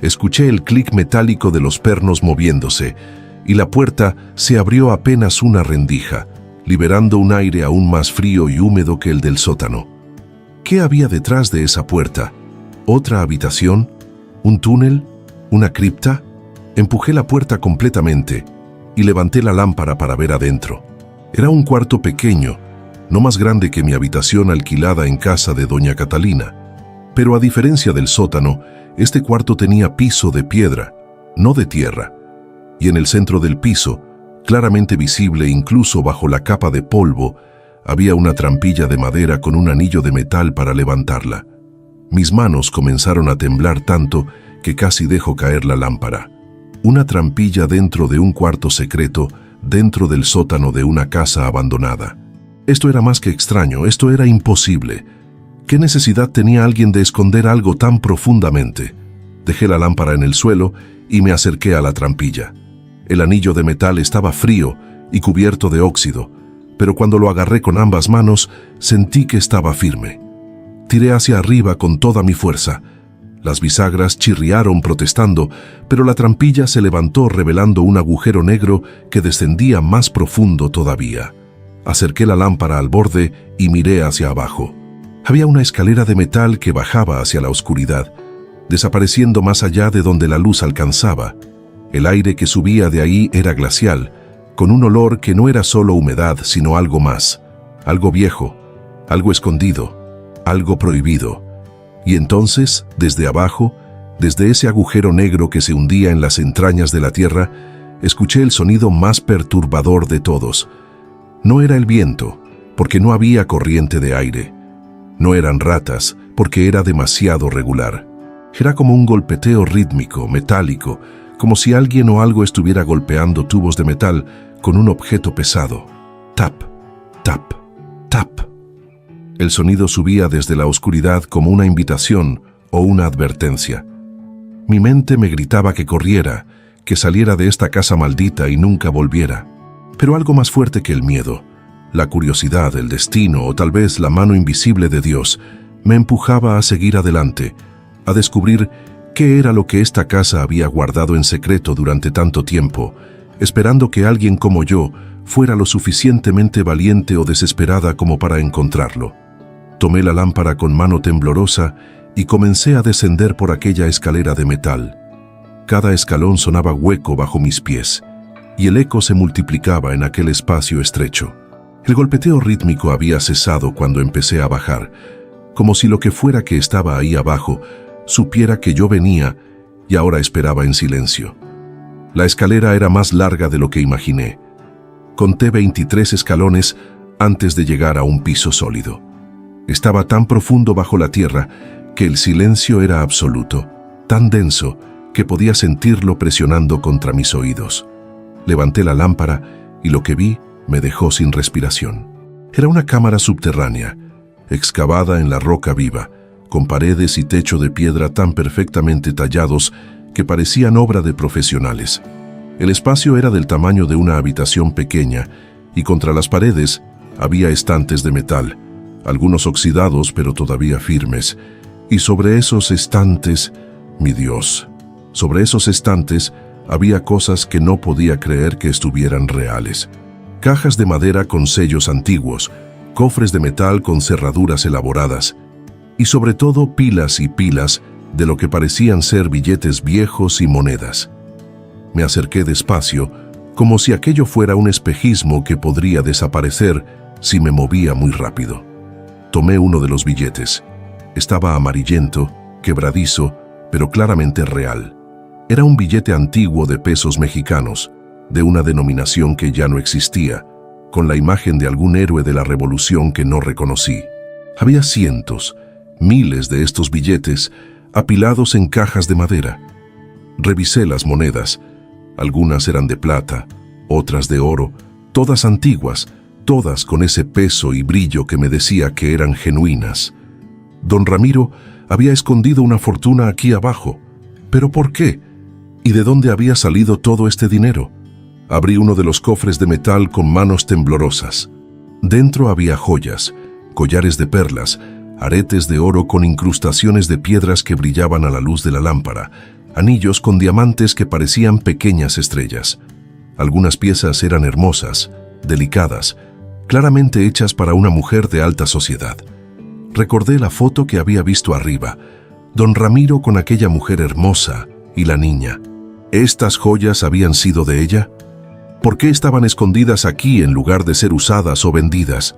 S1: Escuché el clic metálico de los pernos moviéndose, y la puerta se abrió apenas una rendija, liberando un aire aún más frío y húmedo que el del sótano. ¿Qué había detrás de esa puerta? ¿Otra habitación? ¿Un túnel? ¿Una cripta? Empujé la puerta completamente y levanté la lámpara para ver adentro. Era un cuarto pequeño, no más grande que mi habitación alquilada en casa de doña Catalina. Pero a diferencia del sótano, este cuarto tenía piso de piedra, no de tierra. Y en el centro del piso, claramente visible incluso bajo la capa de polvo, había una trampilla de madera con un anillo de metal para levantarla. Mis manos comenzaron a temblar tanto que casi dejo caer la lámpara. Una trampilla dentro de un cuarto secreto, dentro del sótano de una casa abandonada. Esto era más que extraño, esto era imposible. ¿Qué necesidad tenía alguien de esconder algo tan profundamente? Dejé la lámpara en el suelo y me acerqué a la trampilla. El anillo de metal estaba frío y cubierto de óxido, pero cuando lo agarré con ambas manos, sentí que estaba firme. Tiré hacia arriba con toda mi fuerza. Las bisagras chirriaron protestando, pero la trampilla se levantó revelando un agujero negro que descendía más profundo todavía. Acerqué la lámpara al borde y miré hacia abajo. Había una escalera de metal que bajaba hacia la oscuridad, desapareciendo más allá de donde la luz alcanzaba. El aire que subía de ahí era glacial, con un olor que no era solo humedad, sino algo más. algo viejo, algo escondido, algo prohibido. Y entonces, desde abajo, desde ese agujero negro que se hundía en las entrañas de la tierra, escuché el sonido más perturbador de todos. No era el viento, porque no había corriente de aire. No eran ratas, porque era demasiado regular. Era como un golpeteo rítmico, metálico, como si alguien o algo estuviera golpeando tubos de metal con un objeto pesado. Tap, tap, tap. El sonido subía desde la oscuridad como una invitación o una advertencia. Mi mente me gritaba que corriera, que saliera de esta casa maldita y nunca volviera. Pero algo más fuerte que el miedo, la curiosidad, el destino o tal vez la mano invisible de Dios, me empujaba a seguir adelante, a descubrir qué era lo que esta casa había guardado en secreto durante tanto tiempo, esperando que alguien como yo fuera lo suficientemente valiente o desesperada como para encontrarlo. Tomé la lámpara con mano temblorosa y comencé a descender por aquella escalera de metal. Cada escalón sonaba hueco bajo mis pies, y el eco se multiplicaba en aquel espacio estrecho. El golpeteo rítmico había cesado cuando empecé a bajar, como si lo que fuera que estaba ahí abajo supiera que yo venía y ahora esperaba en silencio. La escalera era más larga de lo que imaginé. Conté 23 escalones antes de llegar a un piso sólido. Estaba tan profundo bajo la tierra que el silencio era absoluto, tan denso que podía sentirlo presionando contra mis oídos. Levanté la lámpara y lo que vi me dejó sin respiración. Era una cámara subterránea, excavada en la roca viva, con paredes y techo de piedra tan perfectamente tallados que parecían obra de profesionales. El espacio era del tamaño de una habitación pequeña y contra las paredes había estantes de metal, algunos oxidados pero todavía firmes, y sobre esos estantes, mi Dios, sobre esos estantes había cosas que no podía creer que estuvieran reales. Cajas de madera con sellos antiguos, cofres de metal con cerraduras elaboradas, y sobre todo pilas y pilas de lo que parecían ser billetes viejos y monedas. Me acerqué despacio, como si aquello fuera un espejismo que podría desaparecer si me movía muy rápido. Tomé uno de los billetes. Estaba amarillento, quebradizo, pero claramente real. Era un billete antiguo de pesos mexicanos, de una denominación que ya no existía, con la imagen de algún héroe de la revolución que no reconocí. Había cientos, miles de estos billetes apilados en cajas de madera. Revisé las monedas. Algunas eran de plata, otras de oro, todas antiguas, todas con ese peso y brillo que me decía que eran genuinas. Don Ramiro había escondido una fortuna aquí abajo. ¿Pero por qué? ¿Y de dónde había salido todo este dinero? Abrí uno de los cofres de metal con manos temblorosas. Dentro había joyas, collares de perlas, aretes de oro con incrustaciones de piedras que brillaban a la luz de la lámpara, anillos con diamantes que parecían pequeñas estrellas. Algunas piezas eran hermosas, delicadas, claramente hechas para una mujer de alta sociedad. Recordé la foto que había visto arriba, don Ramiro con aquella mujer hermosa y la niña. ¿Estas joyas habían sido de ella? ¿Por qué estaban escondidas aquí en lugar de ser usadas o vendidas?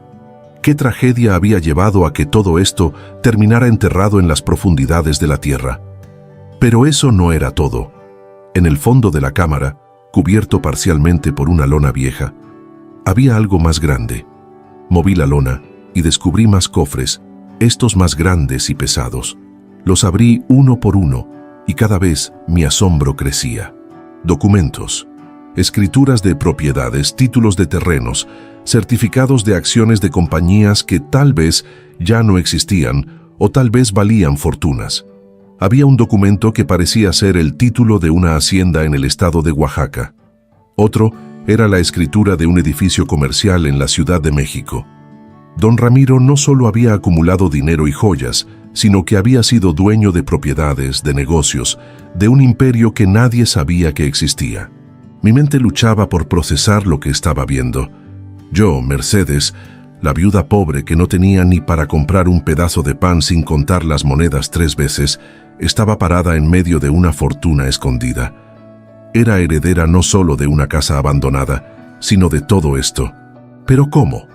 S1: ¿Qué tragedia había llevado a que todo esto terminara enterrado en las profundidades de la tierra? Pero eso no era todo. En el fondo de la cámara, cubierto parcialmente por una lona vieja, había algo más grande. Moví la lona y descubrí más cofres, estos más grandes y pesados. Los abrí uno por uno y cada vez mi asombro crecía. Documentos, escrituras de propiedades, títulos de terrenos, certificados de acciones de compañías que tal vez ya no existían o tal vez valían fortunas. Había un documento que parecía ser el título de una hacienda en el estado de Oaxaca. Otro era la escritura de un edificio comercial en la Ciudad de México. Don Ramiro no solo había acumulado dinero y joyas, sino que había sido dueño de propiedades, de negocios, de un imperio que nadie sabía que existía. Mi mente luchaba por procesar lo que estaba viendo. Yo, Mercedes, la viuda pobre que no tenía ni para comprar un pedazo de pan sin contar las monedas 3 veces, estaba parada en medio de una fortuna escondida. Era heredera no solo de una casa abandonada, sino de todo esto. ¿Pero cómo?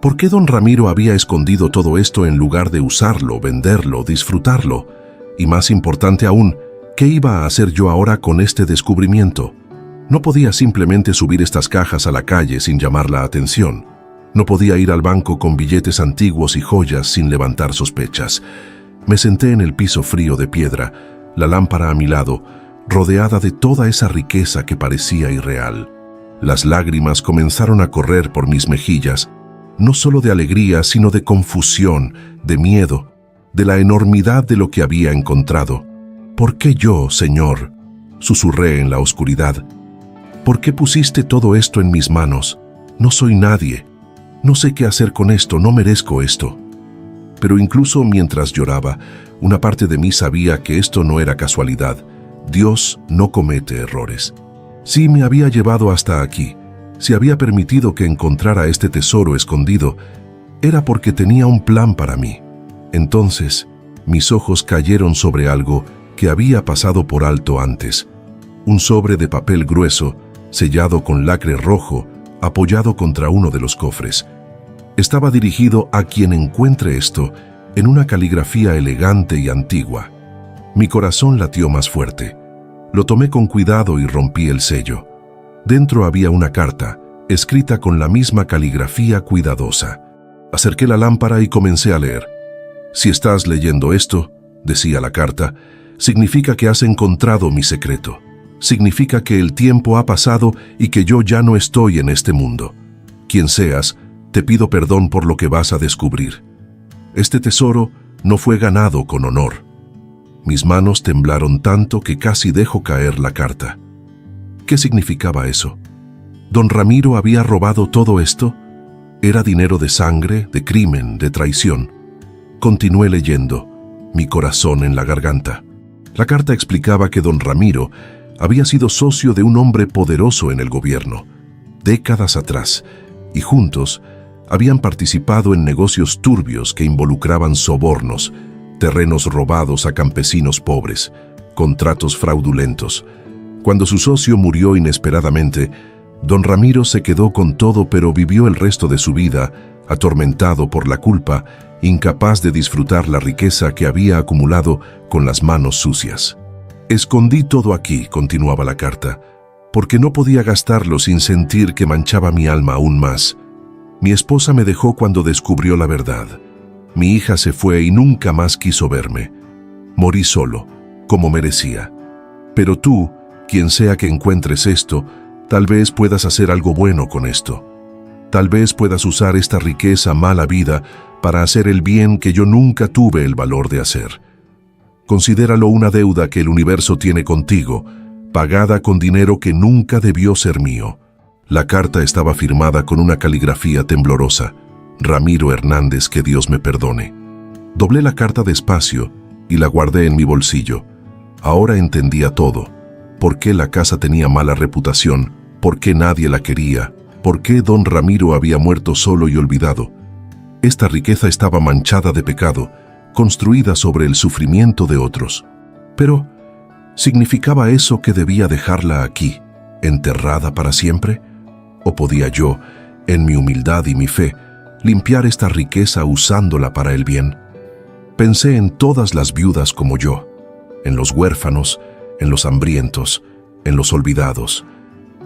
S1: ¿Por qué don Ramiro había escondido todo esto en lugar de usarlo, venderlo, disfrutarlo? Y más importante aún, ¿qué iba a hacer yo ahora con este descubrimiento? No podía simplemente subir estas cajas a la calle sin llamar la atención. No podía ir al banco con billetes antiguos y joyas sin levantar sospechas. Me senté en el piso frío de piedra, la lámpara a mi lado, rodeada de toda esa riqueza que parecía irreal. Las lágrimas comenzaron a correr por mis mejillas, no solo de alegría, sino de confusión, de miedo, de la enormidad de lo que había encontrado. ¿Por qué yo, Señor?, susurré en la oscuridad. ¿Por qué pusiste todo esto en mis manos? No soy nadie. No sé qué hacer con esto, no merezco esto. Pero incluso mientras lloraba, una parte de mí sabía que esto no era casualidad. Dios no comete errores. Si me había llevado hasta aquí, si había permitido que encontrara este tesoro escondido, era porque tenía un plan para mí. Entonces, mis ojos cayeron sobre algo que había pasado por alto antes. Un sobre de papel grueso, sellado con lacre rojo, apoyado contra uno de los cofres. Estaba dirigido a quien encuentre esto, en una caligrafía elegante y antigua. Mi corazón latió más fuerte. Lo tomé con cuidado y rompí el sello. Dentro había una carta, escrita con la misma caligrafía cuidadosa. Acerqué la lámpara y comencé a leer. Si estás leyendo esto, decía la carta, significa que has encontrado mi secreto. Significa que el tiempo ha pasado y que yo ya no estoy en este mundo. Quien seas, te pido perdón por lo que vas a descubrir. Este tesoro no fue ganado con honor. Mis manos temblaron tanto que casi dejo caer la carta. ¿Qué significaba eso? ¿Don Ramiro había robado todo esto? Era dinero de sangre, de crimen, de traición. Continué leyendo, mi corazón en la garganta. La carta explicaba que don Ramiro había sido socio de un hombre poderoso en el gobierno, décadas atrás, y juntos habían participado en negocios turbios que involucraban sobornos, terrenos robados a campesinos pobres, contratos fraudulentos. Cuando su socio murió inesperadamente, don Ramiro se quedó con todo, pero vivió el resto de su vida atormentado por la culpa, incapaz de disfrutar la riqueza que había acumulado con las manos sucias. Escondí todo aquí, continuaba la carta, porque no podía gastarlo sin sentir que manchaba mi alma aún más. Mi esposa me dejó cuando descubrió la verdad. Mi hija se fue y nunca más quiso verme. Morí solo, como merecía. Pero tú, quien sea que encuentres esto, tal vez puedas hacer algo bueno con esto. Tal vez puedas usar esta riqueza mala vida para hacer el bien que yo nunca tuve el valor de hacer. Considéralo una deuda que el universo tiene contigo, pagada con dinero que nunca debió ser mío. La carta estaba firmada con una caligrafía temblorosa. Ramiro Hernández, que Dios me perdone. Doblé la carta despacio y la guardé en mi bolsillo. Ahora entendía todo. ¿Por qué la casa tenía mala reputación? ¿Por qué nadie la quería? ¿Por qué don Ramiro había muerto solo y olvidado? Esta riqueza estaba manchada de pecado, construida sobre el sufrimiento de otros. Pero, ¿significaba eso que debía dejarla aquí, enterrada para siempre? ¿O podía yo, en mi humildad y mi fe, limpiar esta riqueza usándola para el bien? Pensé en todas las viudas como yo, en los huérfanos, en los hambrientos, en los olvidados.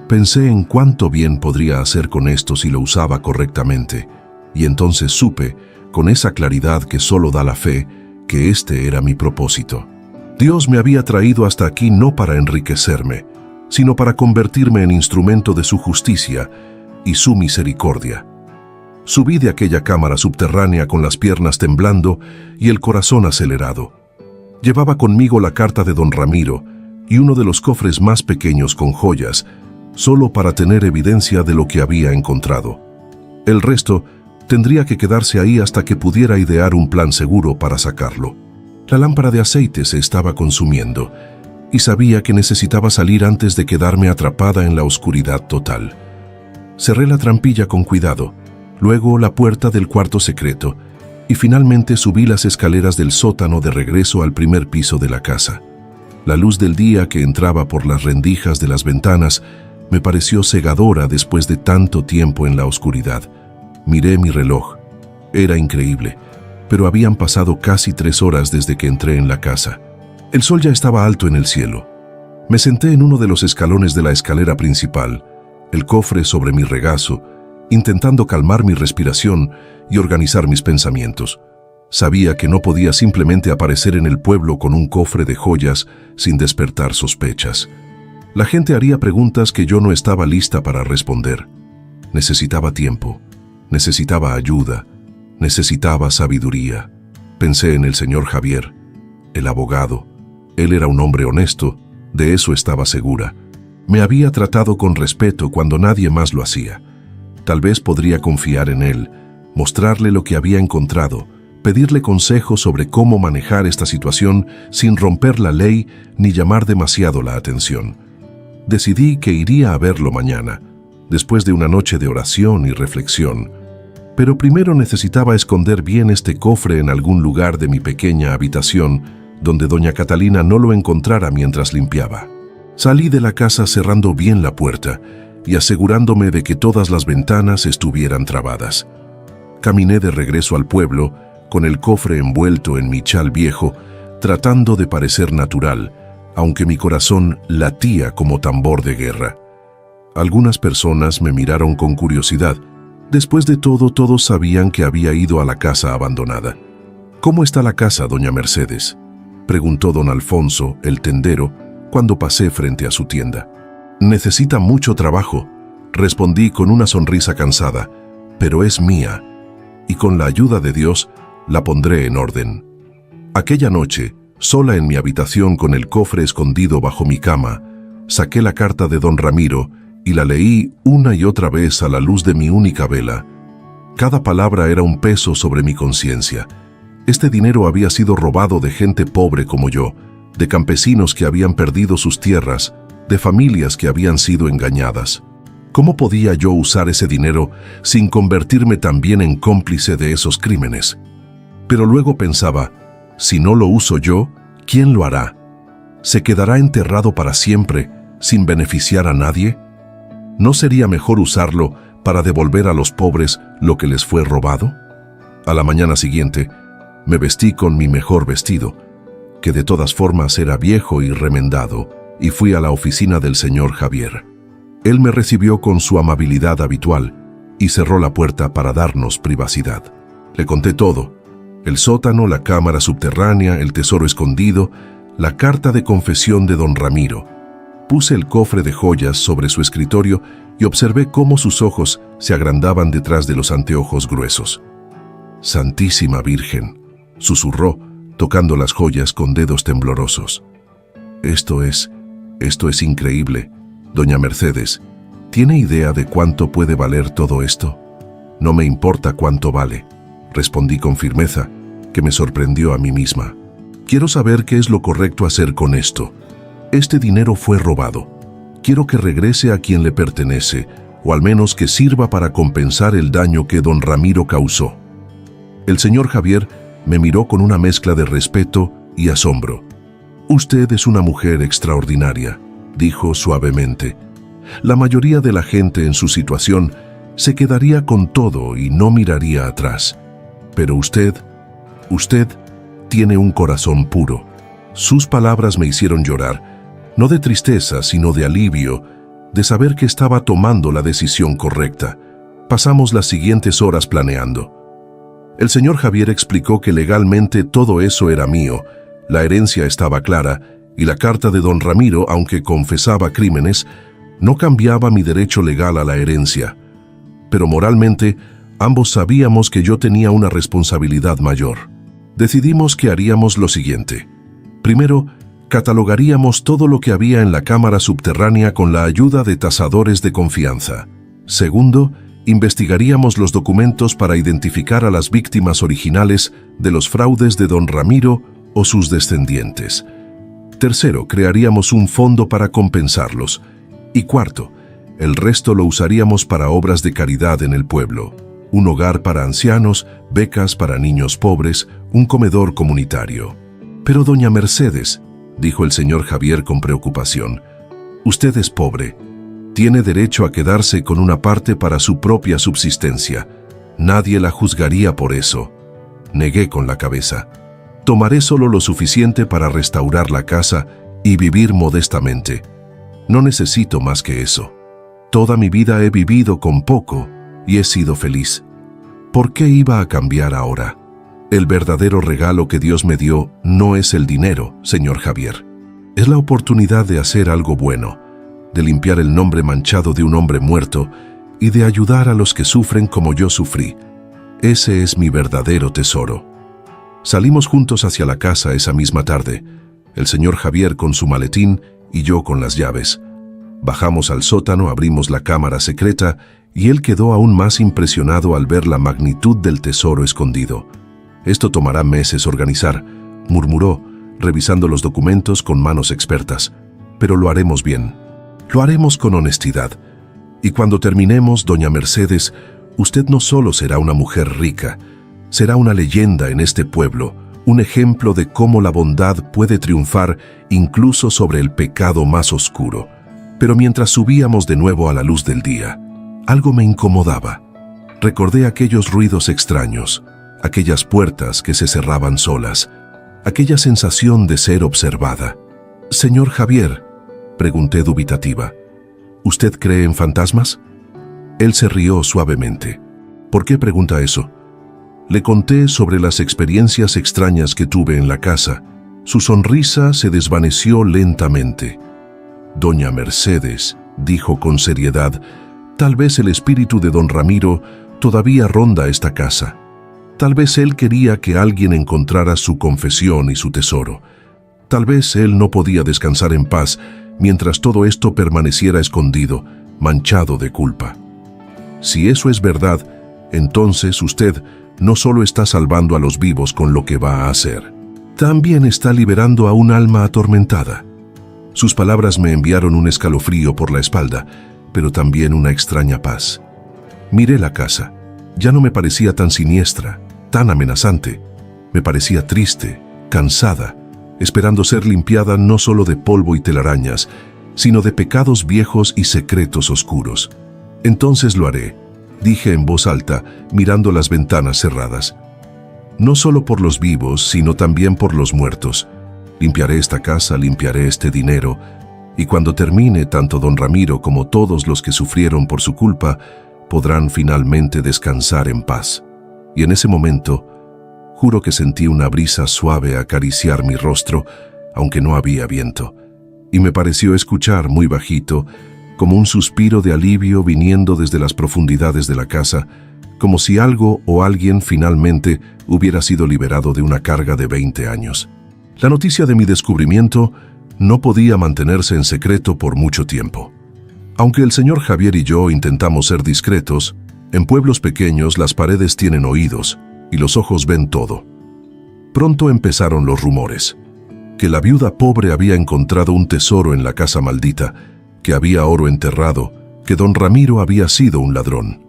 S1: Pensé en cuánto bien podría hacer con esto si lo usaba correctamente, y entonces supe, con esa claridad que solo da la fe, que este era mi propósito. Dios me había traído hasta aquí no para enriquecerme, sino para convertirme en instrumento de su justicia y su misericordia. Subí de aquella cámara subterránea con las piernas temblando y el corazón acelerado. Llevaba conmigo la carta de don Ramiro y uno de los cofres más pequeños con joyas, solo para tener evidencia de lo que había encontrado. El resto tendría que quedarse ahí hasta que pudiera idear un plan seguro para sacarlo. La lámpara de aceite se estaba consumiendo y sabía que necesitaba salir antes de quedarme atrapada en la oscuridad total. Cerré la trampilla con cuidado, luego la puerta del cuarto secreto y finalmente subí las escaleras del sótano de regreso al primer piso de la casa. La luz del día que entraba por las rendijas de las ventanas me pareció cegadora después de tanto tiempo en la oscuridad. Miré mi reloj. Era increíble, pero habían pasado casi 3 horas desde que entré en la casa. El sol ya estaba alto en el cielo. Me senté en uno de los escalones de la escalera principal, el cofre sobre mi regazo, intentando calmar mi respiración y organizar mis pensamientos. Sabía que no podía simplemente aparecer en el pueblo con un cofre de joyas sin despertar sospechas. La gente haría preguntas que yo no estaba lista para responder. Necesitaba tiempo, necesitaba ayuda, necesitaba sabiduría. Pensé en el señor Javier, el abogado. Él era un hombre honesto, de eso estaba segura. Me había tratado con respeto cuando nadie más lo hacía. Tal vez podría confiar en él, mostrarle lo que había encontrado, pedirle consejos sobre cómo manejar esta situación sin romper la ley ni llamar demasiado la atención. Decidí que iría a verlo mañana, después de una noche de oración y reflexión. Pero primero necesitaba esconder bien este cofre en algún lugar de mi pequeña habitación, donde doña Catalina no lo encontrara mientras limpiaba. Salí de la casa cerrando bien la puerta y asegurándome de que todas las ventanas estuvieran trabadas. Caminé de regreso al pueblo, con el cofre envuelto en mi chal viejo, tratando de parecer natural, aunque mi corazón latía como tambor de guerra. Algunas personas me miraron con curiosidad. Después de todo, todos sabían que había ido a la casa abandonada. «¿Cómo está la casa, doña Mercedes?», preguntó don Alfonso, el tendero, cuando pasé frente a su tienda. «Necesita mucho trabajo», respondí con una sonrisa cansada, «pero es mía, y con la ayuda de Dios la pondré en orden». Aquella noche, sola en mi habitación con el cofre escondido bajo mi cama, saqué la carta de don Ramiro y la leí una y otra vez a la luz de mi única vela. Cada palabra era un peso sobre mi conciencia. Este dinero había sido robado de gente pobre como yo, de campesinos que habían perdido sus tierras, de familias que habían sido engañadas. ¿Cómo podía yo usar ese dinero sin convertirme también en cómplice de esos crímenes? Pero luego pensaba, si no lo uso yo, ¿quién lo hará? ¿Se quedará enterrado para siempre, sin beneficiar a nadie? ¿No sería mejor usarlo para devolver a los pobres lo que les fue robado? A la mañana siguiente, me vestí con mi mejor vestido, que de todas formas era viejo y remendado, y fui a la oficina del señor Javier. Él me recibió con su amabilidad habitual y cerró la puerta para darnos privacidad. Le conté todo: el sótano, la cámara subterránea, el tesoro escondido, la carta de confesión de don Ramiro. Puse el cofre de joyas sobre su escritorio y observé cómo sus ojos se agrandaban detrás de los anteojos gruesos. «Santísima Virgen», susurró, tocando las joyas con dedos temblorosos. Esto es increíble. Doña Mercedes, ¿tiene idea de cuánto puede valer todo esto?» «No me importa cuánto vale», respondí con firmeza, que me sorprendió a mí misma. «Quiero saber qué es lo correcto hacer con esto. Este dinero fue robado. Quiero que regrese a quien le pertenece, o al menos que sirva para compensar el daño que don Ramiro causó». El señor Javier me miró con una mezcla de respeto y asombro. «Usted es una mujer extraordinaria», dijo suavemente. «La mayoría de la gente en su situación se quedaría con todo y no miraría atrás. Pero usted tiene un corazón puro». Sus palabras me hicieron llorar, no de tristeza, sino de alivio, de saber que estaba tomando la decisión correcta. Pasamos las siguientes horas planeando. El señor Javier explicó que legalmente todo eso era mío, la herencia estaba clara, y la carta de don Ramiro, aunque confesaba crímenes, no cambiaba mi derecho legal a la herencia. Pero moralmente, ambos sabíamos que yo tenía una responsabilidad mayor. Decidimos que haríamos lo siguiente. Primero, catalogaríamos todo lo que había en la cámara subterránea con la ayuda de tasadores de confianza. Segundo, investigaríamos los documentos para identificar a las víctimas originales de los fraudes de don Ramiro o sus descendientes. Tercero, crearíamos un fondo para compensarlos. Y cuarto, el resto lo usaríamos para obras de caridad en el pueblo. Un hogar para ancianos, becas para niños pobres, un comedor comunitario. «Pero doña Mercedes», dijo el señor Javier con preocupación, «usted es pobre. Tiene derecho a quedarse con una parte para su propia subsistencia. Nadie la juzgaría por eso. Negué con la cabeza. Tomaré solo lo suficiente para restaurar la casa y vivir modestamente. No necesito más que eso. Toda mi vida he vivido con poco y he sido feliz. ¿Por qué iba a cambiar ahora? El verdadero regalo que Dios me dio no es el dinero, señor Javier. Es la oportunidad de hacer algo bueno, de limpiar el nombre manchado de un hombre muerto y de ayudar a los que sufren como yo sufrí. Ese es mi verdadero tesoro. Salimos juntos hacia la casa esa misma tarde, el señor Javier con su maletín y yo con las llaves. Bajamos al sótano, abrimos la cámara secreta y él quedó aún más impresionado al ver la magnitud del tesoro escondido. «Esto tomará meses organizar», murmuró, revisando los documentos con manos expertas. «Pero lo haremos bien. Lo haremos con honestidad. Y cuando terminemos, doña Mercedes, usted no solo será una mujer rica, será una leyenda en este pueblo, un ejemplo de cómo la bondad puede triunfar incluso sobre el pecado más oscuro». Pero mientras subíamos de nuevo a la luz del día, algo me incomodaba. Recordé aquellos ruidos extraños, aquellas puertas que se cerraban solas, aquella sensación de ser observada. «Señor Javier», pregunté dubitativa, «¿usted cree en fantasmas?» Él se rió suavemente. «¿Por qué pregunta eso?» Le conté sobre las experiencias extrañas que tuve en la casa. Su sonrisa se desvaneció lentamente. «Doña Mercedes», dijo con seriedad, «tal vez el espíritu de don Ramiro todavía ronda esta casa. Tal vez él quería que alguien encontrara su confesión y su tesoro. Tal vez él no podía descansar en paz mientras todo esto permaneciera escondido, manchado de culpa. Si eso es verdad, entonces usted no solo está salvando a los vivos con lo que va a hacer, también está liberando a un alma atormentada». Sus palabras me enviaron un escalofrío por la espalda, pero también una extraña paz. Miré la casa. Ya no me parecía tan siniestra, tan amenazante. Me parecía triste, cansada, esperando ser limpiada no solo de polvo y telarañas, sino de pecados viejos y secretos oscuros. «Entonces lo haré», dije en voz alta, mirando las ventanas cerradas. «No solo por los vivos, sino también por los muertos. Limpiaré esta casa, limpiaré este dinero, y cuando termine, tanto don Ramiro como todos los que sufrieron por su culpa podrán finalmente descansar en paz». Y en ese momento, juro que sentí una brisa suave acariciar mi rostro, aunque no había viento, y me pareció escuchar muy bajito, como un suspiro de alivio viniendo desde las profundidades de la casa, como si algo o alguien finalmente hubiera sido liberado de una carga de 20 años. La noticia de mi descubrimiento no podía mantenerse en secreto por mucho tiempo. Aunque el señor Javier y yo intentamos ser discretos, en pueblos pequeños las paredes tienen oídos y los ojos ven todo. Pronto empezaron los rumores, que la viuda pobre había encontrado un tesoro en la casa maldita, que había oro enterrado, que don Ramiro había sido un ladrón.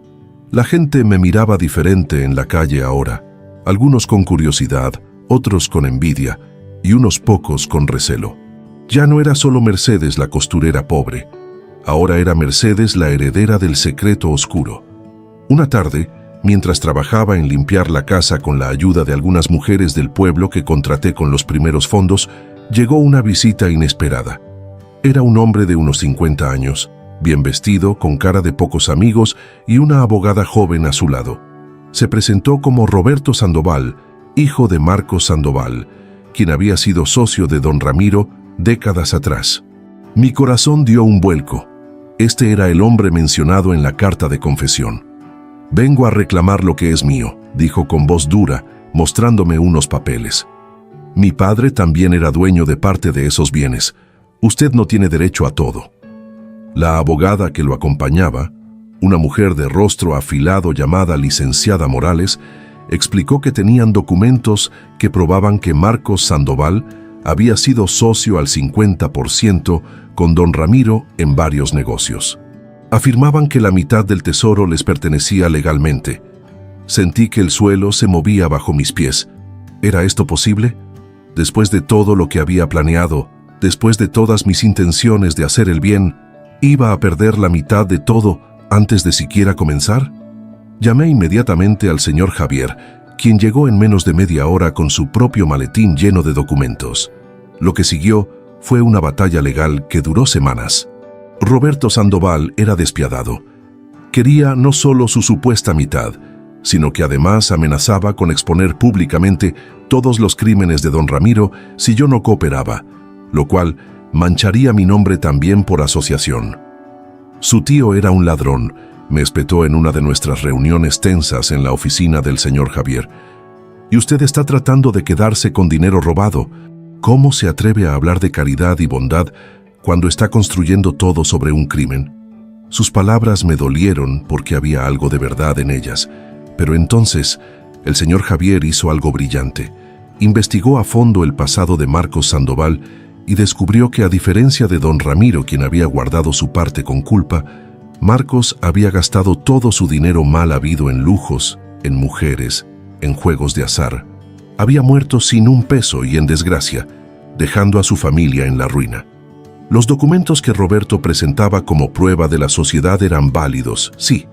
S1: La gente me miraba diferente en la calle ahora, algunos con curiosidad, otros con envidia, y unos pocos con recelo. Ya no era solo Mercedes la costurera pobre, ahora era Mercedes la heredera del secreto oscuro. Una tarde, mientras trabajaba en limpiar la casa con la ayuda de algunas mujeres del pueblo que contraté con los primeros fondos, llegó una visita inesperada. Era un hombre de unos 50 años, bien vestido, con cara de pocos amigos y una abogada joven a su lado. Se presentó como Roberto Sandoval, hijo de Marcos Sandoval, quien había sido socio de don Ramiro décadas atrás. Mi corazón dio un vuelco. Este era el hombre mencionado en la carta de confesión. «Vengo a reclamar lo que es mío», dijo con voz dura, mostrándome unos papeles. «Mi padre también era dueño de parte de esos bienes. Usted no tiene derecho a todo». La abogada que lo acompañaba, una mujer de rostro afilado llamada licenciada Morales, explicó que tenían documentos que probaban que Marcos Sandoval había sido socio al 50% con don Ramiro en varios negocios. Afirmaban que la mitad del tesoro les pertenecía legalmente. Sentí que el suelo se movía bajo mis pies. ¿Era esto posible? Después de todo lo que había planeado, después de todas mis intenciones de hacer el bien, ¿iba a perder la mitad de todo antes de siquiera comenzar? Llamé inmediatamente al señor Javier, quien llegó en menos de media hora con su propio maletín lleno de documentos. Lo que siguió fue una batalla legal que duró semanas. Roberto Sandoval era despiadado. Quería no solo su supuesta mitad, sino que además amenazaba con exponer públicamente todos los crímenes de don Ramiro si yo no cooperaba, lo cual mancharía mi nombre también por asociación. Su tío era un ladrón, me espetó en una de nuestras reuniones tensas en la oficina del señor Javier. Y usted está tratando de quedarse con dinero robado. ¿Cómo se atreve a hablar de caridad y bondad cuando está construyendo todo sobre un crimen? Sus palabras me dolieron porque había algo de verdad en ellas. Pero entonces, el señor Javier hizo algo brillante. Investigó a fondo el pasado de Marcos Sandoval y descubrió que, a diferencia de don Ramiro, quien había guardado su parte con culpa, Marcos había gastado todo su dinero mal habido en lujos, en mujeres, en juegos de azar. Había muerto sin un peso y en desgracia, dejando a su familia en la ruina. Los documentos que Roberto presentaba como prueba de la sociedad eran válidos, sí,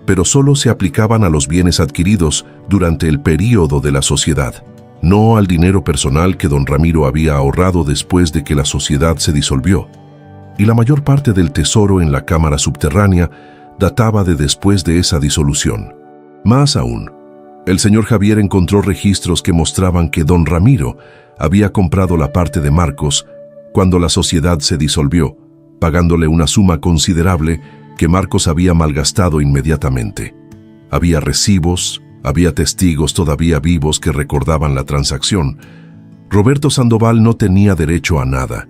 S1: pero solo se aplicaban a los bienes adquiridos durante el período de la sociedad, no al dinero personal que don Ramiro había ahorrado después de que la sociedad se disolvió. Y la mayor parte del tesoro en la cámara subterránea databa de después de esa disolución. Más aún, el señor Javier encontró registros que mostraban que don Ramiro había comprado la parte de Marcos cuando la sociedad se disolvió, pagándole una suma considerable que Marcos había malgastado inmediatamente. Había recibos, había testigos todavía vivos que recordaban la transacción. Roberto Sandoval no tenía derecho a nada.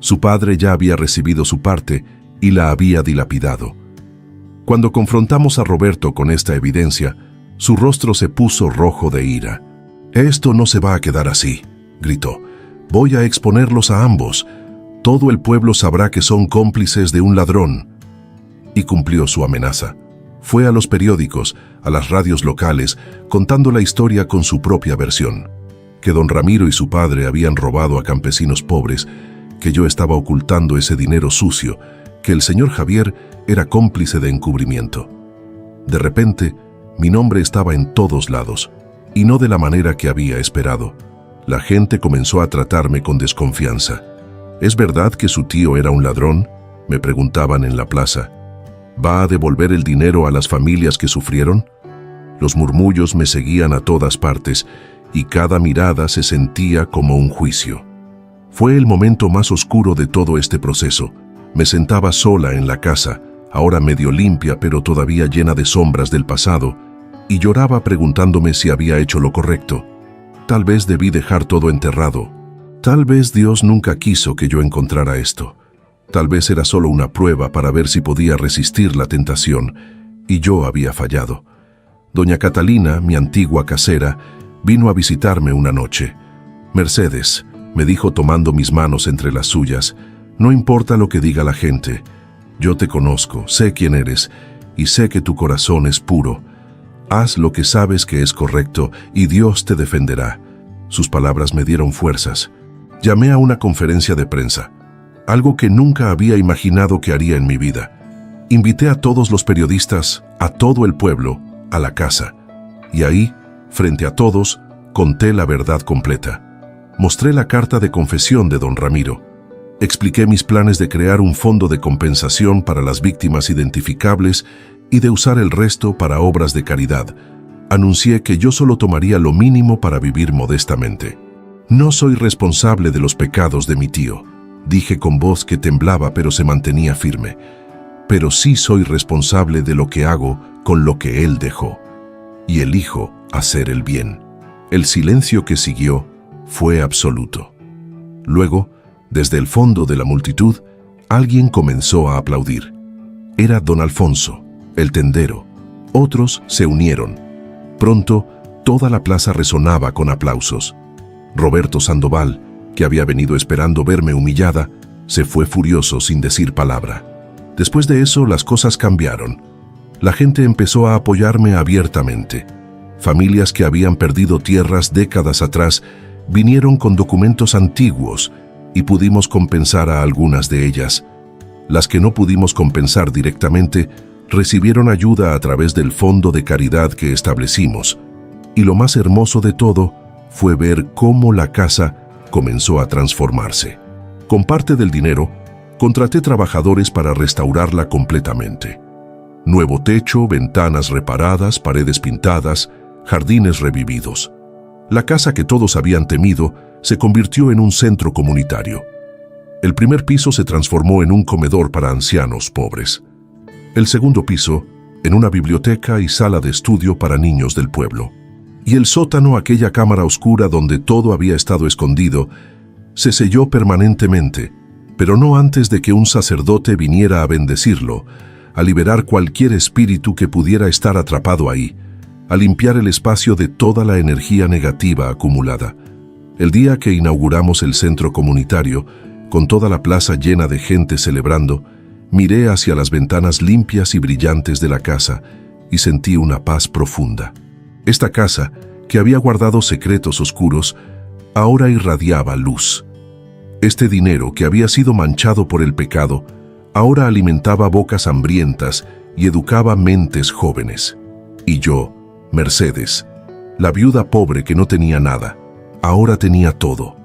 S1: Su padre ya había recibido su parte y la había dilapidado. Cuando confrontamos a Roberto con esta evidencia, su rostro se puso rojo de ira. «Esto no se va a quedar así», gritó. «Voy a exponerlos a ambos. Todo el pueblo sabrá que son cómplices de un ladrón». Y cumplió su amenaza. Fue a los periódicos, a las radios locales, contando la historia con su propia versión. Que don Ramiro y su padre habían robado a campesinos pobres, que yo estaba ocultando ese dinero sucio, que el señor Javier era cómplice de encubrimiento. De repente, mi nombre estaba en todos lados, y no de la manera que había esperado. La gente comenzó a tratarme con desconfianza. ¿Es verdad que su tío era un ladrón?, me preguntaban en la plaza. ¿Va a devolver el dinero a las familias que sufrieron? Los murmullos me seguían a todas partes, y cada mirada se sentía como un juicio. Fue el momento más oscuro de todo este proceso. Me sentaba sola en la casa, ahora medio limpia pero todavía llena de sombras del pasado, y lloraba preguntándome si había hecho lo correcto. Tal vez debí dejar todo enterrado. Tal vez Dios nunca quiso que yo encontrara esto. Tal vez era solo una prueba para ver si podía resistir la tentación, y yo había fallado. Doña Catalina, mi antigua casera, vino a visitarme una noche. «Mercedes», me dijo tomando mis manos entre las suyas, «no importa lo que diga la gente. Yo te conozco, sé quién eres, y sé que tu corazón es puro. Haz lo que sabes que es correcto, y Dios te defenderá». Sus palabras me dieron fuerzas. Llamé a una conferencia de prensa, algo que nunca había imaginado que haría en mi vida. Invité a todos los periodistas, a todo el pueblo, a la casa. Y ahí, frente a todos, conté la verdad completa. Mostré la carta de confesión de don Ramiro. Expliqué mis planes de crear un fondo de compensación para las víctimas identificables y de usar el resto para obras de caridad. Anuncié que yo solo tomaría lo mínimo para vivir modestamente. «No soy responsable de los pecados de mi tío», dije con voz que temblaba pero se mantenía firme. «Pero sí soy responsable de lo que hago con lo que él dejó. Y elijo hacer el bien». El silencio que siguió fue absoluto. Luego, desde el fondo de la multitud, alguien comenzó a aplaudir. Era don Alfonso, el tendero. Otros se unieron. Pronto, toda la plaza resonaba con aplausos. Roberto Sandoval, que había venido esperando verme humillada, se fue furioso sin decir palabra. Después de eso, las cosas cambiaron. La gente empezó a apoyarme abiertamente. Familias que habían perdido tierras décadas atrás vinieron con documentos antiguos y pudimos compensar a algunas de ellas. Las que no pudimos compensar directamente, recibieron ayuda a través del fondo de caridad que establecimos, y lo más hermoso de todo fue ver cómo la casa comenzó a transformarse. Con parte del dinero, contraté trabajadores para restaurarla completamente. Nuevo techo, ventanas reparadas, paredes pintadas, jardines revividos. La casa que todos habían temido se convirtió en un centro comunitario. El primer piso se transformó en un comedor para ancianos pobres. El segundo piso, en una biblioteca y sala de estudio para niños del pueblo. Y el sótano, aquella cámara oscura donde todo había estado escondido, se selló permanentemente, pero no antes de que un sacerdote viniera a bendecirlo, a liberar cualquier espíritu que pudiera estar atrapado ahí, a limpiar el espacio de toda la energía negativa acumulada. El día que inauguramos el centro comunitario, con toda la plaza llena de gente celebrando, miré hacia las ventanas limpias y brillantes de la casa y sentí una paz profunda. Esta casa, que había guardado secretos oscuros, ahora irradiaba luz. Este dinero, que había sido manchado por el pecado, ahora alimentaba bocas hambrientas y educaba mentes jóvenes. Y yo, Mercedes, la viuda pobre que no tenía nada, ahora tenía todo.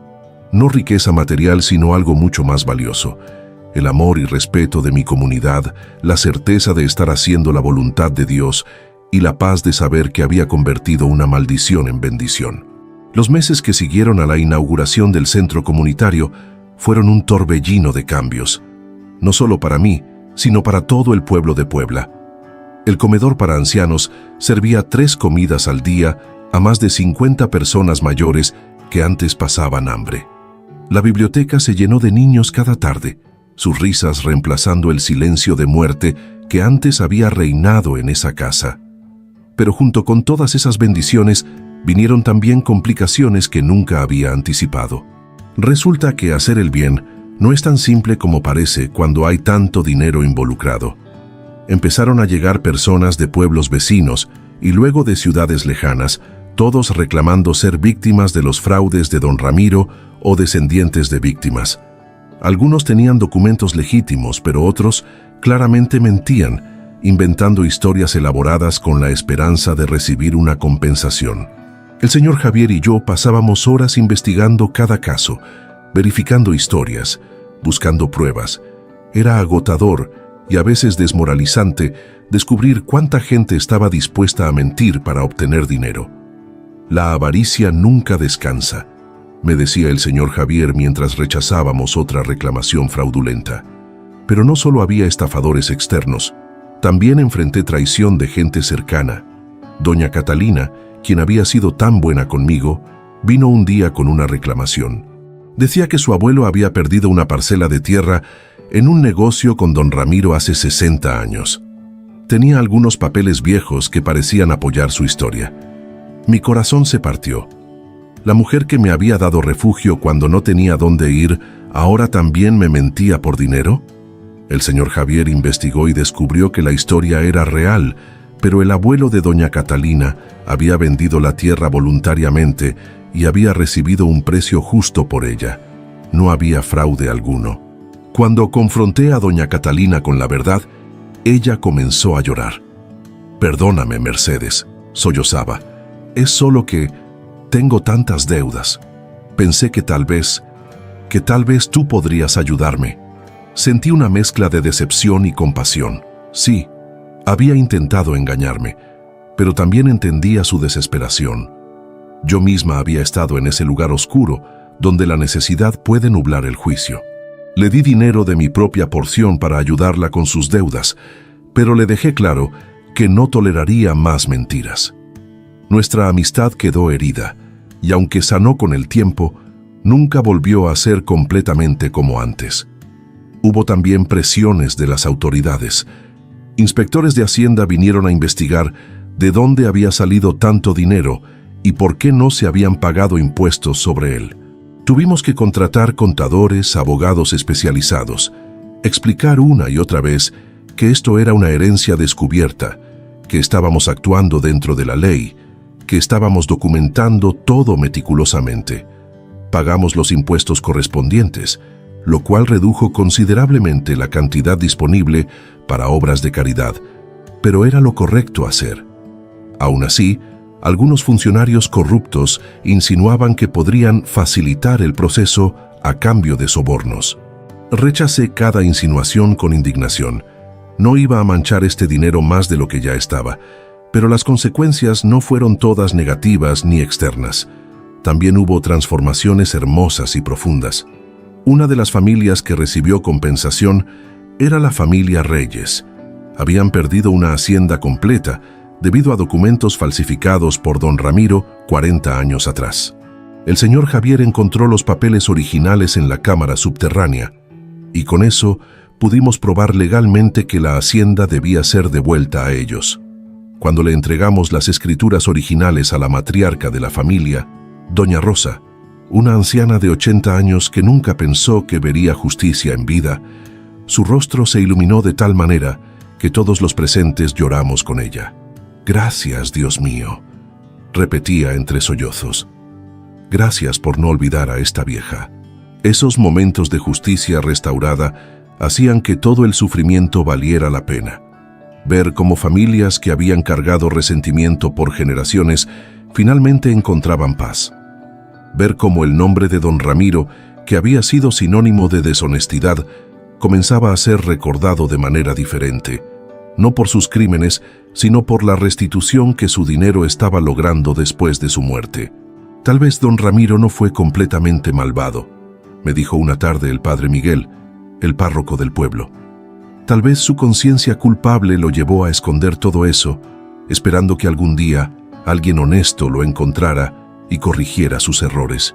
S1: No riqueza material, sino algo mucho más valioso: el amor y respeto de mi comunidad, la certeza de estar haciendo la voluntad de Dios y la paz de saber que había convertido una maldición en bendición. Los meses que siguieron a la inauguración del centro comunitario fueron un torbellino de cambios, no solo para mí, sino para todo el pueblo de Puebla. El comedor para ancianos servía 3 comidas al día a más de 50 personas mayores que antes pasaban hambre. La biblioteca se llenó de niños cada tarde, sus risas reemplazando el silencio de muerte que antes había reinado en esa casa. Pero junto con todas esas bendiciones vinieron también complicaciones que nunca había anticipado. Resulta que hacer el bien no es tan simple como parece cuando hay tanto dinero involucrado. Empezaron a llegar personas de pueblos vecinos y luego de ciudades lejanas, todos reclamando ser víctimas de los fraudes de don Ramiro o descendientes de víctimas. Algunos tenían documentos legítimos, pero otros claramente mentían, inventando historias elaboradas con la esperanza de recibir una compensación. El señor Javier y yo pasábamos horas investigando cada caso, verificando historias, buscando pruebas. Era agotador y a veces desmoralizante descubrir cuánta gente estaba dispuesta a mentir para obtener dinero. La avaricia nunca descansa, me decía el señor Javier mientras rechazábamos otra reclamación fraudulenta. Pero no solo había estafadores externos, también enfrenté traición de gente cercana. Doña Catalina, quien había sido tan buena conmigo, vino un día con una reclamación. Decía que su abuelo había perdido una parcela de tierra en un negocio con don Ramiro hace 60 años. Tenía algunos papeles viejos que parecían apoyar su historia. Mi corazón se partió. La mujer que me había dado refugio cuando no tenía dónde ir, ¿ahora también me mentía por dinero? El señor Javier investigó y descubrió que la historia era real, pero el abuelo de doña Catalina había vendido la tierra voluntariamente y había recibido un precio justo por ella. No había fraude alguno. Cuando confronté a doña Catalina con la verdad, ella comenzó a llorar. «Perdóname, Mercedes», sollozaba. «Es solo que tengo tantas deudas. Pensé que tal vez tú podrías ayudarme». Sentí una mezcla de decepción y compasión. Sí, había intentado engañarme, pero también entendía su desesperación. Yo misma había estado en ese lugar oscuro, donde la necesidad puede nublar el juicio. Le di dinero de mi propia porción para ayudarla con sus deudas, pero le dejé claro que no toleraría más mentiras. Nuestra amistad quedó herida, y aunque sanó con el tiempo, nunca volvió a ser completamente como antes. Hubo también presiones de las autoridades. Inspectores de Hacienda vinieron a investigar de dónde había salido tanto dinero y por qué no se habían pagado impuestos sobre él. Tuvimos que contratar contadores, abogados especializados, explicar una y otra vez que esto era una herencia descubierta, que estábamos actuando dentro de la ley, que estábamos documentando todo meticulosamente. Pagamos los impuestos correspondientes, lo cual redujo considerablemente la cantidad disponible para obras de caridad, pero era lo correcto hacer. Aún así, algunos funcionarios corruptos insinuaban que podrían facilitar el proceso a cambio de sobornos. Rechacé cada insinuación con indignación. No iba a manchar este dinero más de lo que ya estaba, pero las consecuencias no fueron todas negativas ni externas. También hubo transformaciones hermosas y profundas. Una de las familias que recibió compensación era la familia Reyes. Habían perdido una hacienda completa debido a documentos falsificados por don Ramiro 40 años atrás. El señor Javier encontró los papeles originales en la cámara subterránea, y con eso pudimos probar legalmente que la hacienda debía ser devuelta a ellos. Cuando le entregamos las escrituras originales a la matriarca de la familia, doña Rosa, una anciana de 80 años que nunca pensó que vería justicia en vida, su rostro se iluminó de tal manera que todos los presentes lloramos con ella. «Gracias, Dios mío», repetía entre sollozos. «Gracias por no olvidar a esta vieja». Esos momentos de justicia restaurada hacían que todo el sufrimiento valiera la pena. Ver cómo familias que habían cargado resentimiento por generaciones finalmente encontraban paz. Ver cómo el nombre de don Ramiro, que había sido sinónimo de deshonestidad, comenzaba a ser recordado de manera diferente, no por sus crímenes, sino por la restitución que su dinero estaba logrando después de su muerte. Tal vez don Ramiro no fue completamente malvado, me dijo una tarde el padre Miguel, el párroco del pueblo. Tal vez su conciencia culpable lo llevó a esconder todo eso, esperando que algún día alguien honesto lo encontrara y corrigiera sus errores.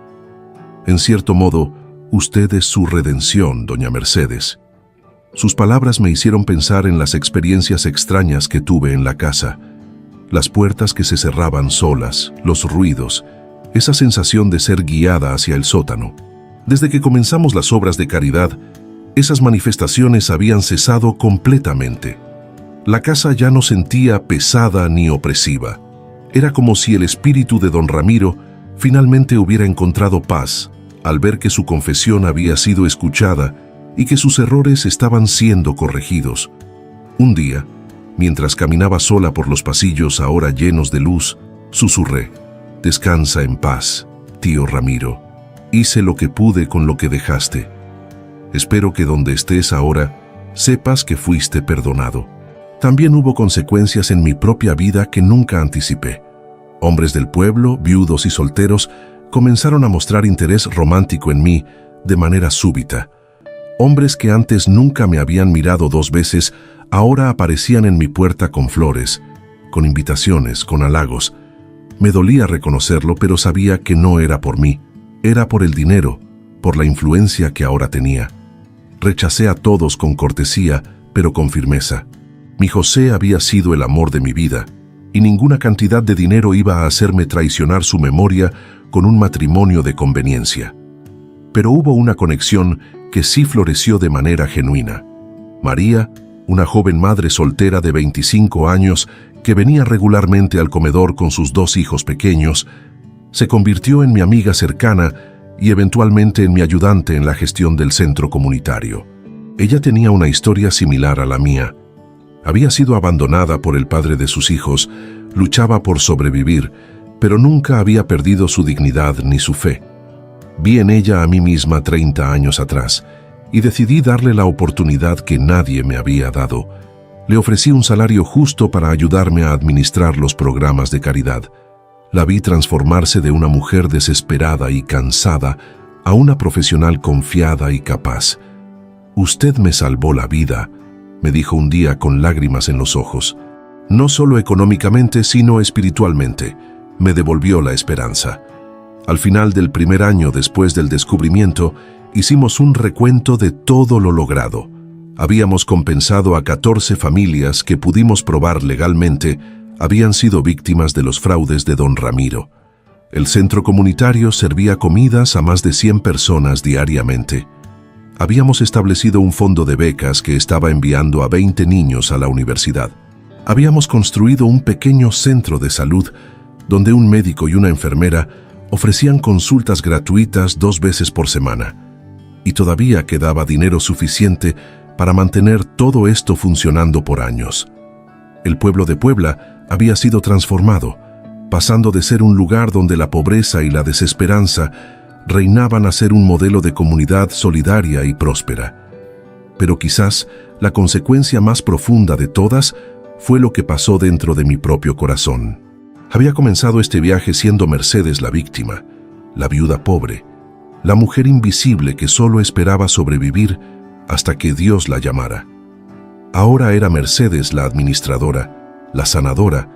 S1: En cierto modo, usted es su redención, doña Mercedes. Sus palabras me hicieron pensar en las experiencias extrañas que tuve en la casa. Las puertas que se cerraban solas, los ruidos, esa sensación de ser guiada hacia el sótano. Desde que comenzamos las obras de caridad, esas manifestaciones habían cesado completamente. La casa ya no sentía pesada ni opresiva. Era como si el espíritu de don Ramiro finalmente hubiera encontrado paz al ver que su confesión había sido escuchada y que sus errores estaban siendo corregidos. Un día, mientras caminaba sola por los pasillos ahora llenos de luz, susurré: «Descansa en paz, tío Ramiro. Hice lo que pude con lo que dejaste. Espero que donde estés ahora, sepas que fuiste perdonado». También hubo consecuencias en mi propia vida que nunca anticipé. Hombres del pueblo, viudos y solteros, comenzaron a mostrar interés romántico en mí de manera súbita. Hombres que antes nunca me habían mirado 2 veces, ahora aparecían en mi puerta con flores, con invitaciones, con halagos. Me dolía reconocerlo, pero sabía que no era por mí. Era por el dinero, por la influencia que ahora tenía. Rechacé a todos con cortesía, pero con firmeza. Mi José había sido el amor de mi vida, y ninguna cantidad de dinero iba a hacerme traicionar su memoria con un matrimonio de conveniencia. Pero hubo una conexión que sí floreció de manera genuina. María, una joven madre soltera de 25 años que venía regularmente al comedor con sus 2 hijos pequeños, se convirtió en mi amiga cercana y eventualmente en mi ayudante en la gestión del centro comunitario. Ella tenía una historia similar a la mía. Había sido abandonada por el padre de sus hijos, luchaba por sobrevivir, pero nunca había perdido su dignidad ni su fe. Vi en ella a mí misma 30 años atrás y decidí darle la oportunidad que nadie me había dado. Le ofrecí un salario justo para ayudarme a administrar los programas de caridad. La vi transformarse de una mujer desesperada y cansada a una profesional confiada y capaz. «Usted me salvó la vida», me dijo un día con lágrimas en los ojos. «No solo económicamente, sino espiritualmente. Me devolvió la esperanza». Al final del primer año después del descubrimiento, hicimos un recuento de todo lo logrado. Habíamos compensado a 14 familias que pudimos probar legalmente habían sido víctimas de los fraudes de don Ramiro. El centro comunitario servía comidas a más de 100 personas diariamente. Habíamos establecido un fondo de becas que estaba enviando a 20 niños a la universidad. Habíamos construido un pequeño centro de salud donde un médico y una enfermera ofrecían consultas gratuitas 2 veces por semana. Y todavía quedaba dinero suficiente para mantener todo esto funcionando por años. El pueblo de Puebla había sido transformado, pasando de ser un lugar donde la pobreza y la desesperanza reinaban a ser un modelo de comunidad solidaria y próspera. Pero quizás la consecuencia más profunda de todas fue lo que pasó dentro de mi propio corazón. Había comenzado este viaje siendo Mercedes la víctima, la viuda pobre, la mujer invisible que solo esperaba sobrevivir hasta que Dios la llamara. Ahora era Mercedes la administradora, la sanadora,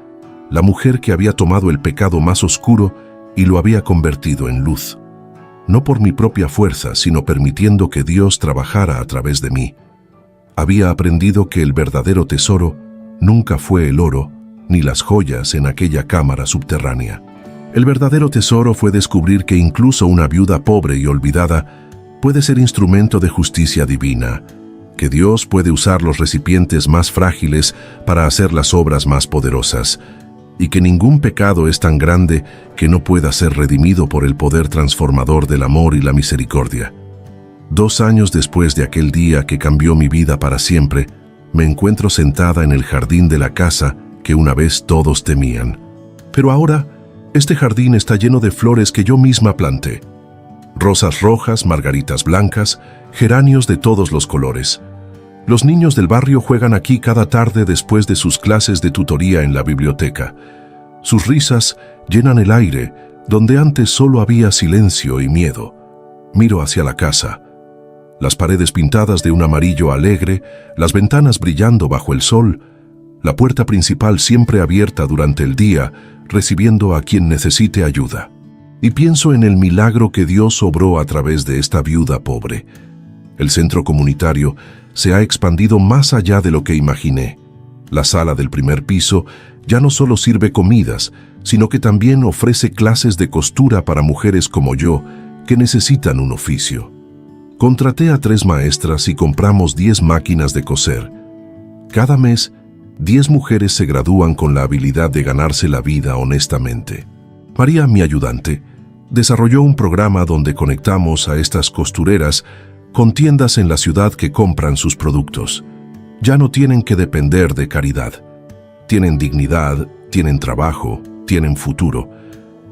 S1: la mujer que había tomado el pecado más oscuro y lo había convertido en luz. No por mi propia fuerza, sino permitiendo que Dios trabajara a través de mí. Había aprendido que el verdadero tesoro nunca fue el oro ni las joyas en aquella cámara subterránea. El verdadero tesoro fue descubrir que incluso una viuda pobre y olvidada puede ser instrumento de justicia divina, que Dios puede usar los recipientes más frágiles para hacer las obras más poderosas, y que ningún pecado es tan grande que no pueda ser redimido por el poder transformador del amor y la misericordia. 2 años después de aquel día que cambió mi vida para siempre, me encuentro sentada en el jardín de la casa que una vez todos temían. Pero ahora, este jardín está lleno de flores que yo misma planté. Rosas rojas, margaritas blancas, geranios de todos los colores. Los niños del barrio juegan aquí cada tarde después de sus clases de tutoría en la biblioteca. Sus risas llenan el aire, donde antes solo había silencio y miedo. Miro hacia la casa. Las paredes pintadas de un amarillo alegre, las ventanas brillando bajo el sol, la puerta principal siempre abierta durante el día, recibiendo a quien necesite ayuda. Y pienso en el milagro que Dios obró a través de esta viuda pobre. El centro comunitario se ha expandido más allá de lo que imaginé. La sala del primer piso ya no solo sirve comidas, sino que también ofrece clases de costura para mujeres como yo que necesitan un oficio. Contraté a 3 maestras y compramos 10 máquinas de coser. Cada mes, 10 mujeres se gradúan con la habilidad de ganarse la vida honestamente. María, mi ayudante, desarrolló un programa donde conectamos a estas costureras con tiendas en la ciudad que compran sus productos. Ya no tienen que depender de caridad. Tienen dignidad, tienen trabajo, tienen futuro.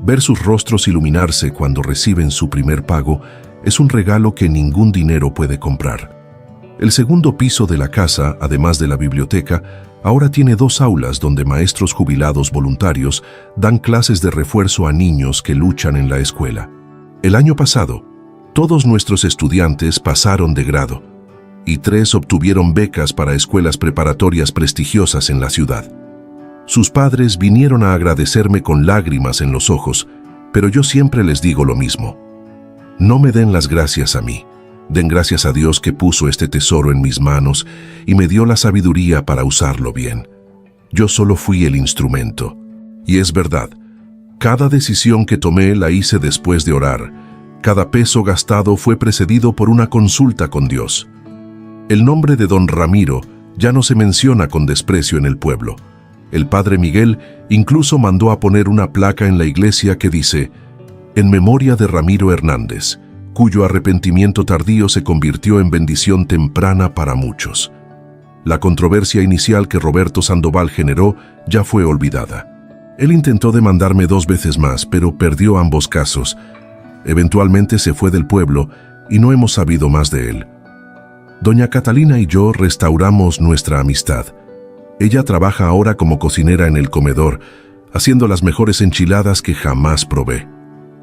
S1: Ver sus rostros iluminarse cuando reciben su primer pago es un regalo que ningún dinero puede comprar. El segundo piso de la casa, además de la biblioteca, ahora tiene 2 aulas donde maestros jubilados voluntarios dan clases de refuerzo a niños que luchan en la escuela. El año pasado, todos nuestros estudiantes pasaron de grado y 3 obtuvieron becas para escuelas preparatorias prestigiosas en la ciudad. Sus padres vinieron a agradecerme con lágrimas en los ojos, pero yo siempre les digo lo mismo. No me den las gracias a mí. Den gracias a Dios que puso este tesoro en mis manos y me dio la sabiduría para usarlo bien. Yo solo fui el instrumento. Y es verdad, cada decisión que tomé la hice después de orar. Cada peso gastado fue precedido por una consulta con Dios. El nombre de don Ramiro ya no se menciona con desprecio en el pueblo. El padre Miguel incluso mandó a poner una placa en la iglesia que dice: en memoria de Ramiro Hernández, cuyo arrepentimiento tardío se convirtió en bendición temprana para muchos. La controversia inicial que Roberto Sandoval generó ya fue olvidada. Él intentó demandarme 2 veces más, pero perdió ambos casos. Eventualmente se fue del pueblo y no hemos sabido más de él. Doña Catalina y yo restauramos nuestra amistad. Ella trabaja ahora como cocinera en el comedor, haciendo las mejores enchiladas que jamás probé.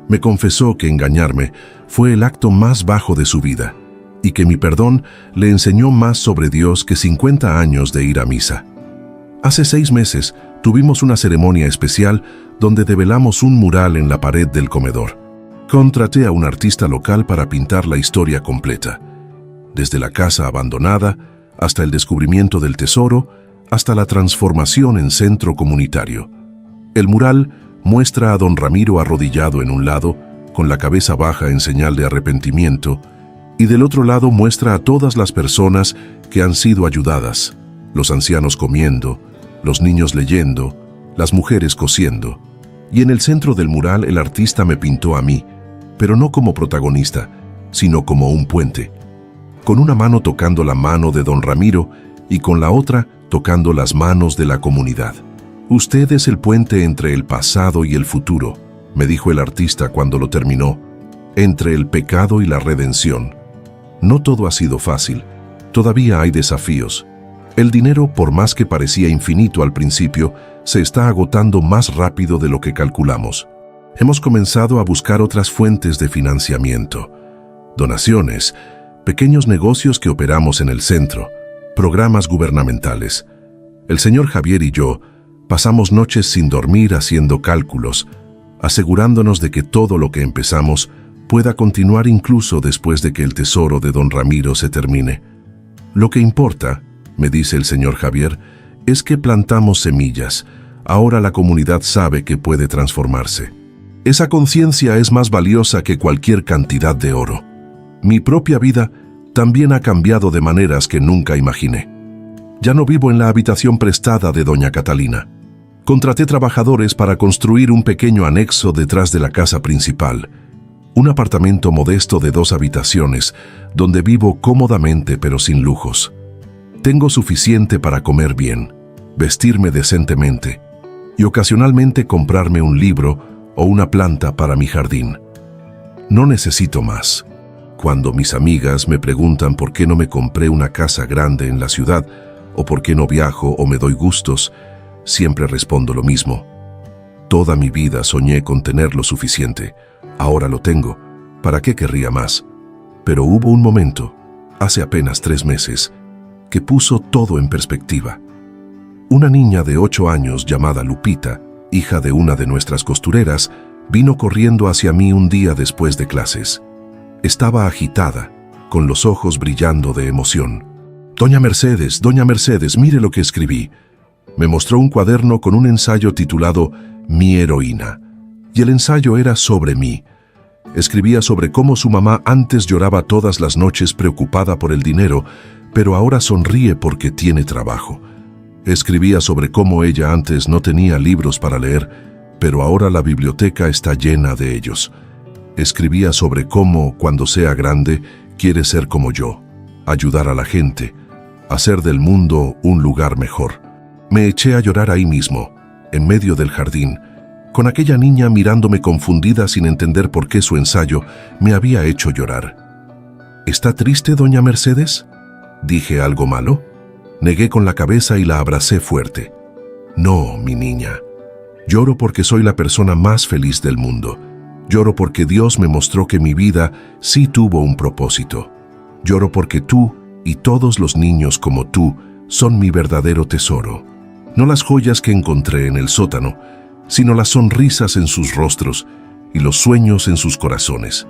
S1: Me confesó que engañarme fue el acto más bajo de su vida y que mi perdón le enseñó más sobre Dios que 50 años de ir a misa. Hace 6 meses tuvimos una ceremonia especial donde develamos un mural en la pared del comedor. Contraté a un artista local para pintar la historia completa, desde la casa abandonada hasta el descubrimiento del tesoro, hasta la transformación en centro comunitario. El mural muestra a don Ramiro arrodillado en un lado, con la cabeza baja en señal de arrepentimiento, y del otro lado muestra a todas las personas que han sido ayudadas, los ancianos comiendo, los niños leyendo, las mujeres cosiendo. Y en el centro del mural el artista me pintó a mí, pero no como protagonista, sino como un puente, con una mano tocando la mano de don Ramiro y con la otra tocando las manos de la comunidad. «Usted es el puente entre el pasado y el futuro», me dijo el artista cuando lo terminó, «entre el pecado y la redención. No todo ha sido fácil, todavía hay desafíos. El dinero, por más que parecía infinito al principio, se está agotando más rápido de lo que calculamos. Hemos comenzado a buscar otras fuentes de financiamiento, donaciones, pequeños negocios que operamos en el centro, programas gubernamentales. El señor Javier y yo pasamos noches sin dormir haciendo cálculos, asegurándonos de que todo lo que empezamos pueda continuar incluso después de que el tesoro de don Ramiro se termine. Lo que importa, me dice el señor Javier, es que plantamos semillas. Ahora la comunidad sabe que puede transformarse. Esa conciencia es más valiosa que cualquier cantidad de oro. Mi propia vida también ha cambiado de maneras que nunca imaginé. Ya no vivo en la habitación prestada de doña Catalina. Contraté trabajadores para construir un pequeño anexo detrás de la casa principal. Un apartamento modesto de 2 habitaciones, donde vivo cómodamente pero sin lujos. Tengo suficiente para comer bien, vestirme decentemente y ocasionalmente comprarme un libro o una planta para mi jardín. No necesito más. Cuando mis amigas me preguntan por qué no me compré una casa grande en la ciudad o por qué no viajo o me doy gustos, siempre respondo lo mismo. Toda mi vida soñé con tener lo suficiente. Ahora lo tengo. ¿Para qué querría más? Pero hubo un momento, hace apenas 3 meses, que puso todo en perspectiva. Una niña de 8 años llamada Lupita, hija de una de nuestras costureras, vino corriendo hacia mí un día después de clases. Estaba agitada, con los ojos brillando de emoción. Doña Mercedes, mire lo que escribí». Me mostró un cuaderno con un ensayo titulado «Mi heroína», y el ensayo era sobre mí. Escribía sobre cómo su mamá antes lloraba todas las noches preocupada por el dinero, pero ahora sonríe porque tiene trabajo. Escribía sobre cómo ella antes no tenía libros para leer, pero ahora la biblioteca está llena de ellos. Escribía sobre cómo, cuando sea grande, quiere ser como yo, ayudar a la gente, hacer del mundo un lugar mejor. Me eché a llorar ahí mismo, en medio del jardín, con aquella niña mirándome confundida sin entender por qué su ensayo me había hecho llorar. «¿Está triste, doña Mercedes?». ¿Dije algo malo? Negué con la cabeza y la abracé fuerte. «No, mi niña. Lloro porque soy la persona más feliz del mundo. Lloro porque Dios me mostró que mi vida sí tuvo un propósito. Lloro porque tú y todos los niños como tú son mi verdadero tesoro. No las joyas que encontré en el sótano, sino las sonrisas en sus rostros y los sueños en sus corazones».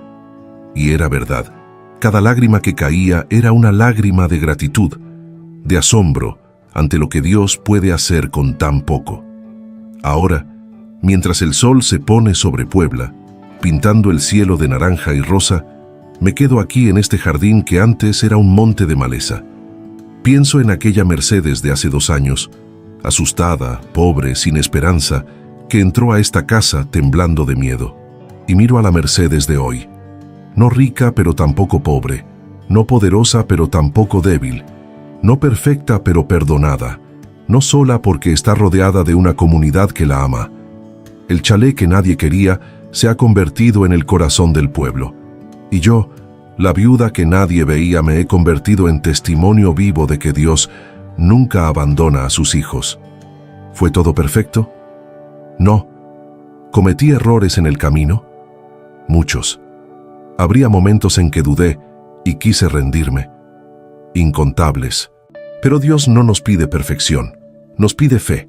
S1: Y era verdad. Cada lágrima que caía era una lágrima de gratitud, de asombro ante lo que Dios puede hacer con tan poco. Ahora, mientras el sol se pone sobre Puebla, pintando el cielo de naranja y rosa, me quedo aquí en este jardín que antes era un monte de maleza. Pienso en aquella Mercedes de hace 2 años, asustada, pobre, sin esperanza, que entró a esta casa temblando de miedo. Y miro a la Mercedes de hoy. No rica pero tampoco pobre, no poderosa pero tampoco débil, no perfecta pero perdonada, no sola porque está rodeada de una comunidad que la ama. El chalet que nadie quería se ha convertido en el corazón del pueblo. Y yo, la viuda que nadie veía, me he convertido en testimonio vivo de que Dios nunca abandona a sus hijos. ¿Fue todo perfecto? No. ¿Cometí errores en el camino? Muchos. Habría momentos en que dudé y quise rendirme. Incontables. Pero Dios no nos pide perfección, nos pide fe.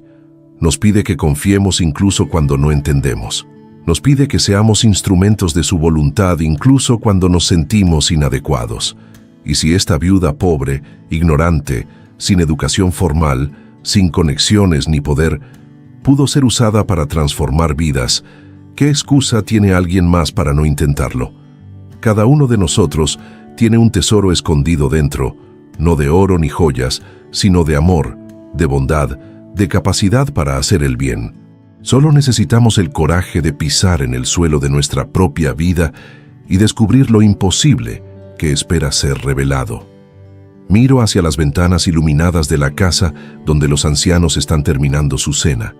S1: Nos pide que confiemos incluso cuando no entendemos. Nos pide que seamos instrumentos de su voluntad incluso cuando nos sentimos inadecuados. Y si esta viuda pobre, ignorante, sin educación formal, sin conexiones ni poder, pudo ser usada para transformar vidas, ¿qué excusa tiene alguien más para no intentarlo? Cada uno de nosotros tiene un tesoro escondido dentro, no de oro ni joyas, sino de amor, de bondad, de capacidad para hacer el bien. Solo necesitamos el coraje de pisar en el suelo de nuestra propia vida y descubrir lo imposible que espera ser revelado. Miro hacia las ventanas iluminadas de la casa donde los ancianos están terminando su cena,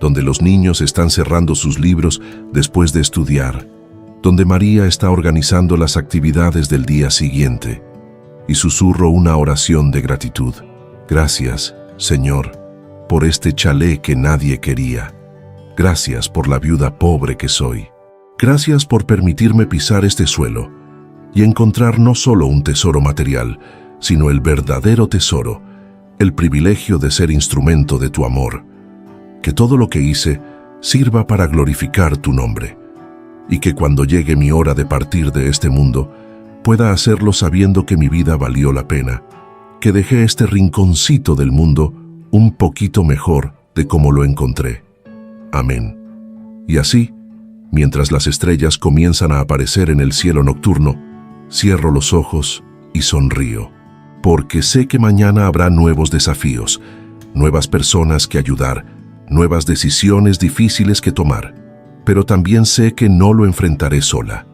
S1: donde los niños están cerrando sus libros después de estudiar, donde María está organizando las actividades del día siguiente, y susurro una oración de gratitud. Gracias, Señor, por este chalé que nadie quería. Gracias por la viuda pobre que soy. Gracias por permitirme pisar este suelo y encontrar no solo un tesoro material, sino el verdadero tesoro, el privilegio de ser instrumento de tu amor. Que todo lo que hice sirva para glorificar tu nombre, y que cuando llegue mi hora de partir de este mundo, pueda hacerlo sabiendo que mi vida valió la pena, que dejé este rinconcito del mundo un poquito mejor de como lo encontré. Amén. Y así, mientras las estrellas comienzan a aparecer en el cielo nocturno, cierro los ojos y sonrío, porque sé que mañana habrá nuevos desafíos, nuevas personas que ayudar, nuevas decisiones difíciles que tomar, pero también sé que no lo enfrentaré sola.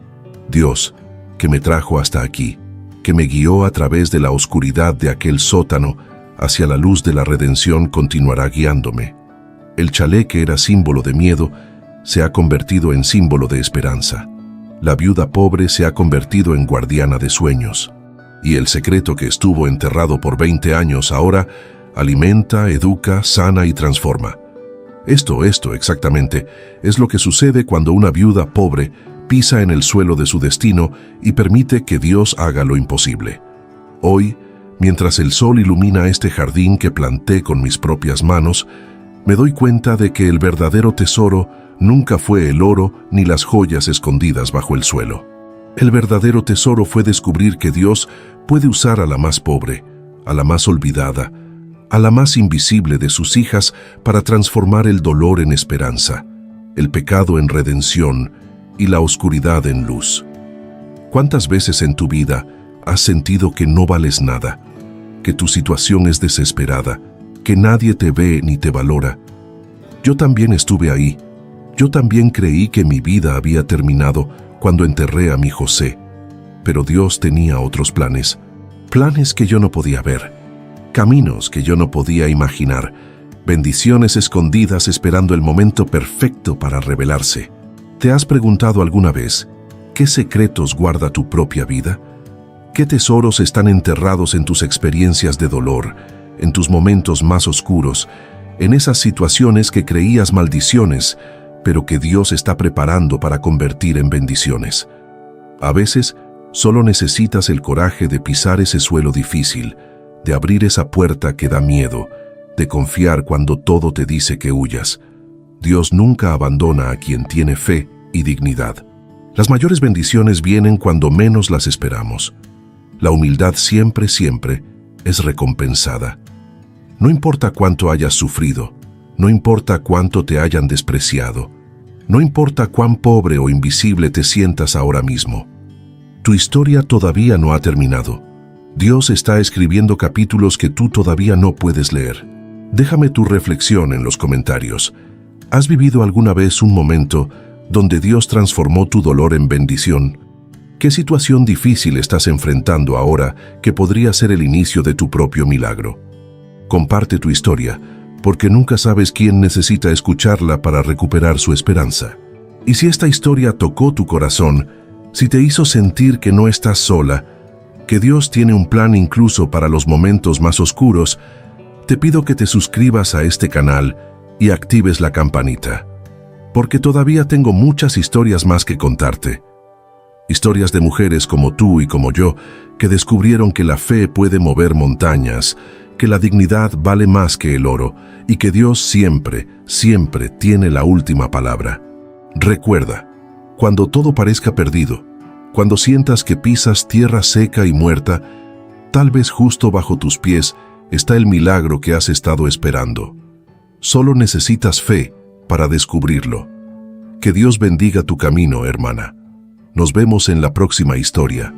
S1: Dios, que me trajo hasta aquí, que me guió a través de la oscuridad de aquel sótano hacia la luz de la redención, continuará guiándome. El chalé que era símbolo de miedo se ha convertido en símbolo de esperanza. La viuda pobre se ha convertido en guardiana de sueños. Y el secreto que estuvo enterrado por 20 años ahora alimenta, educa, sana y transforma. Esto exactamente es lo que sucede cuando una viuda pobre pisa en el suelo de su destino y permite que Dios haga lo imposible. Hoy, mientras el sol ilumina este jardín que planté con mis propias manos, me doy cuenta de que el verdadero tesoro nunca fue el oro ni las joyas escondidas bajo el suelo. El verdadero tesoro fue descubrir que Dios puede usar a la más pobre, a la más olvidada, a la más invisible de sus hijas para transformar el dolor en esperanza, el pecado en redención y la oscuridad en luz. ¿Cuántas veces en tu vida has sentido que no vales nada, que tu situación es desesperada, que nadie te ve ni te valora? Yo también estuve ahí. Yo también creí que mi vida había terminado cuando enterré a mi José, pero Dios tenía otros planes, planes que yo no podía ver, caminos que yo no podía imaginar, bendiciones escondidas esperando el momento perfecto para revelarse. ¿Te has preguntado alguna vez qué secretos guarda tu propia vida? ¿Qué tesoros están enterrados en tus experiencias de dolor, en tus momentos más oscuros, en esas situaciones que creías maldiciones, pero que Dios está preparando para convertir en bendiciones? A veces, solo necesitas el coraje de pisar ese suelo difícil, de abrir esa puerta que da miedo, de confiar cuando todo te dice que huyas. Dios nunca abandona a quien tiene fe y dignidad. Las mayores bendiciones vienen cuando menos las esperamos. La humildad siempre es recompensada. No importa cuánto hayas sufrido, no importa cuánto te hayan despreciado, no importa cuán pobre o invisible te sientas ahora mismo. Tu historia todavía no ha terminado. Dios está escribiendo capítulos que tú todavía no puedes leer. Déjame tu reflexión en los comentarios. ¿Has vivido alguna vez un momento donde Dios transformó tu dolor en bendición? ¿Qué situación difícil estás enfrentando ahora que podría ser el inicio de tu propio milagro? Comparte tu historia, porque nunca sabes quién necesita escucharla para recuperar su esperanza. Y si esta historia tocó tu corazón, si te hizo sentir que no estás sola, que Dios tiene un plan incluso para los momentos más oscuros, te pido que te suscribas a este canal y actives la campanita, porque todavía tengo muchas historias más que contarte. Historias de mujeres como tú y como yo, que descubrieron que la fe puede mover montañas, que la dignidad vale más que el oro y que Dios siempre tiene la última palabra. Recuerda, cuando todo parezca perdido, cuando sientas que pisas tierra seca y muerta, tal vez justo bajo tus pies está el milagro que has estado esperando. Solo necesitas fe para descubrirlo. Que Dios bendiga tu camino, hermana. Nos vemos en la próxima historia.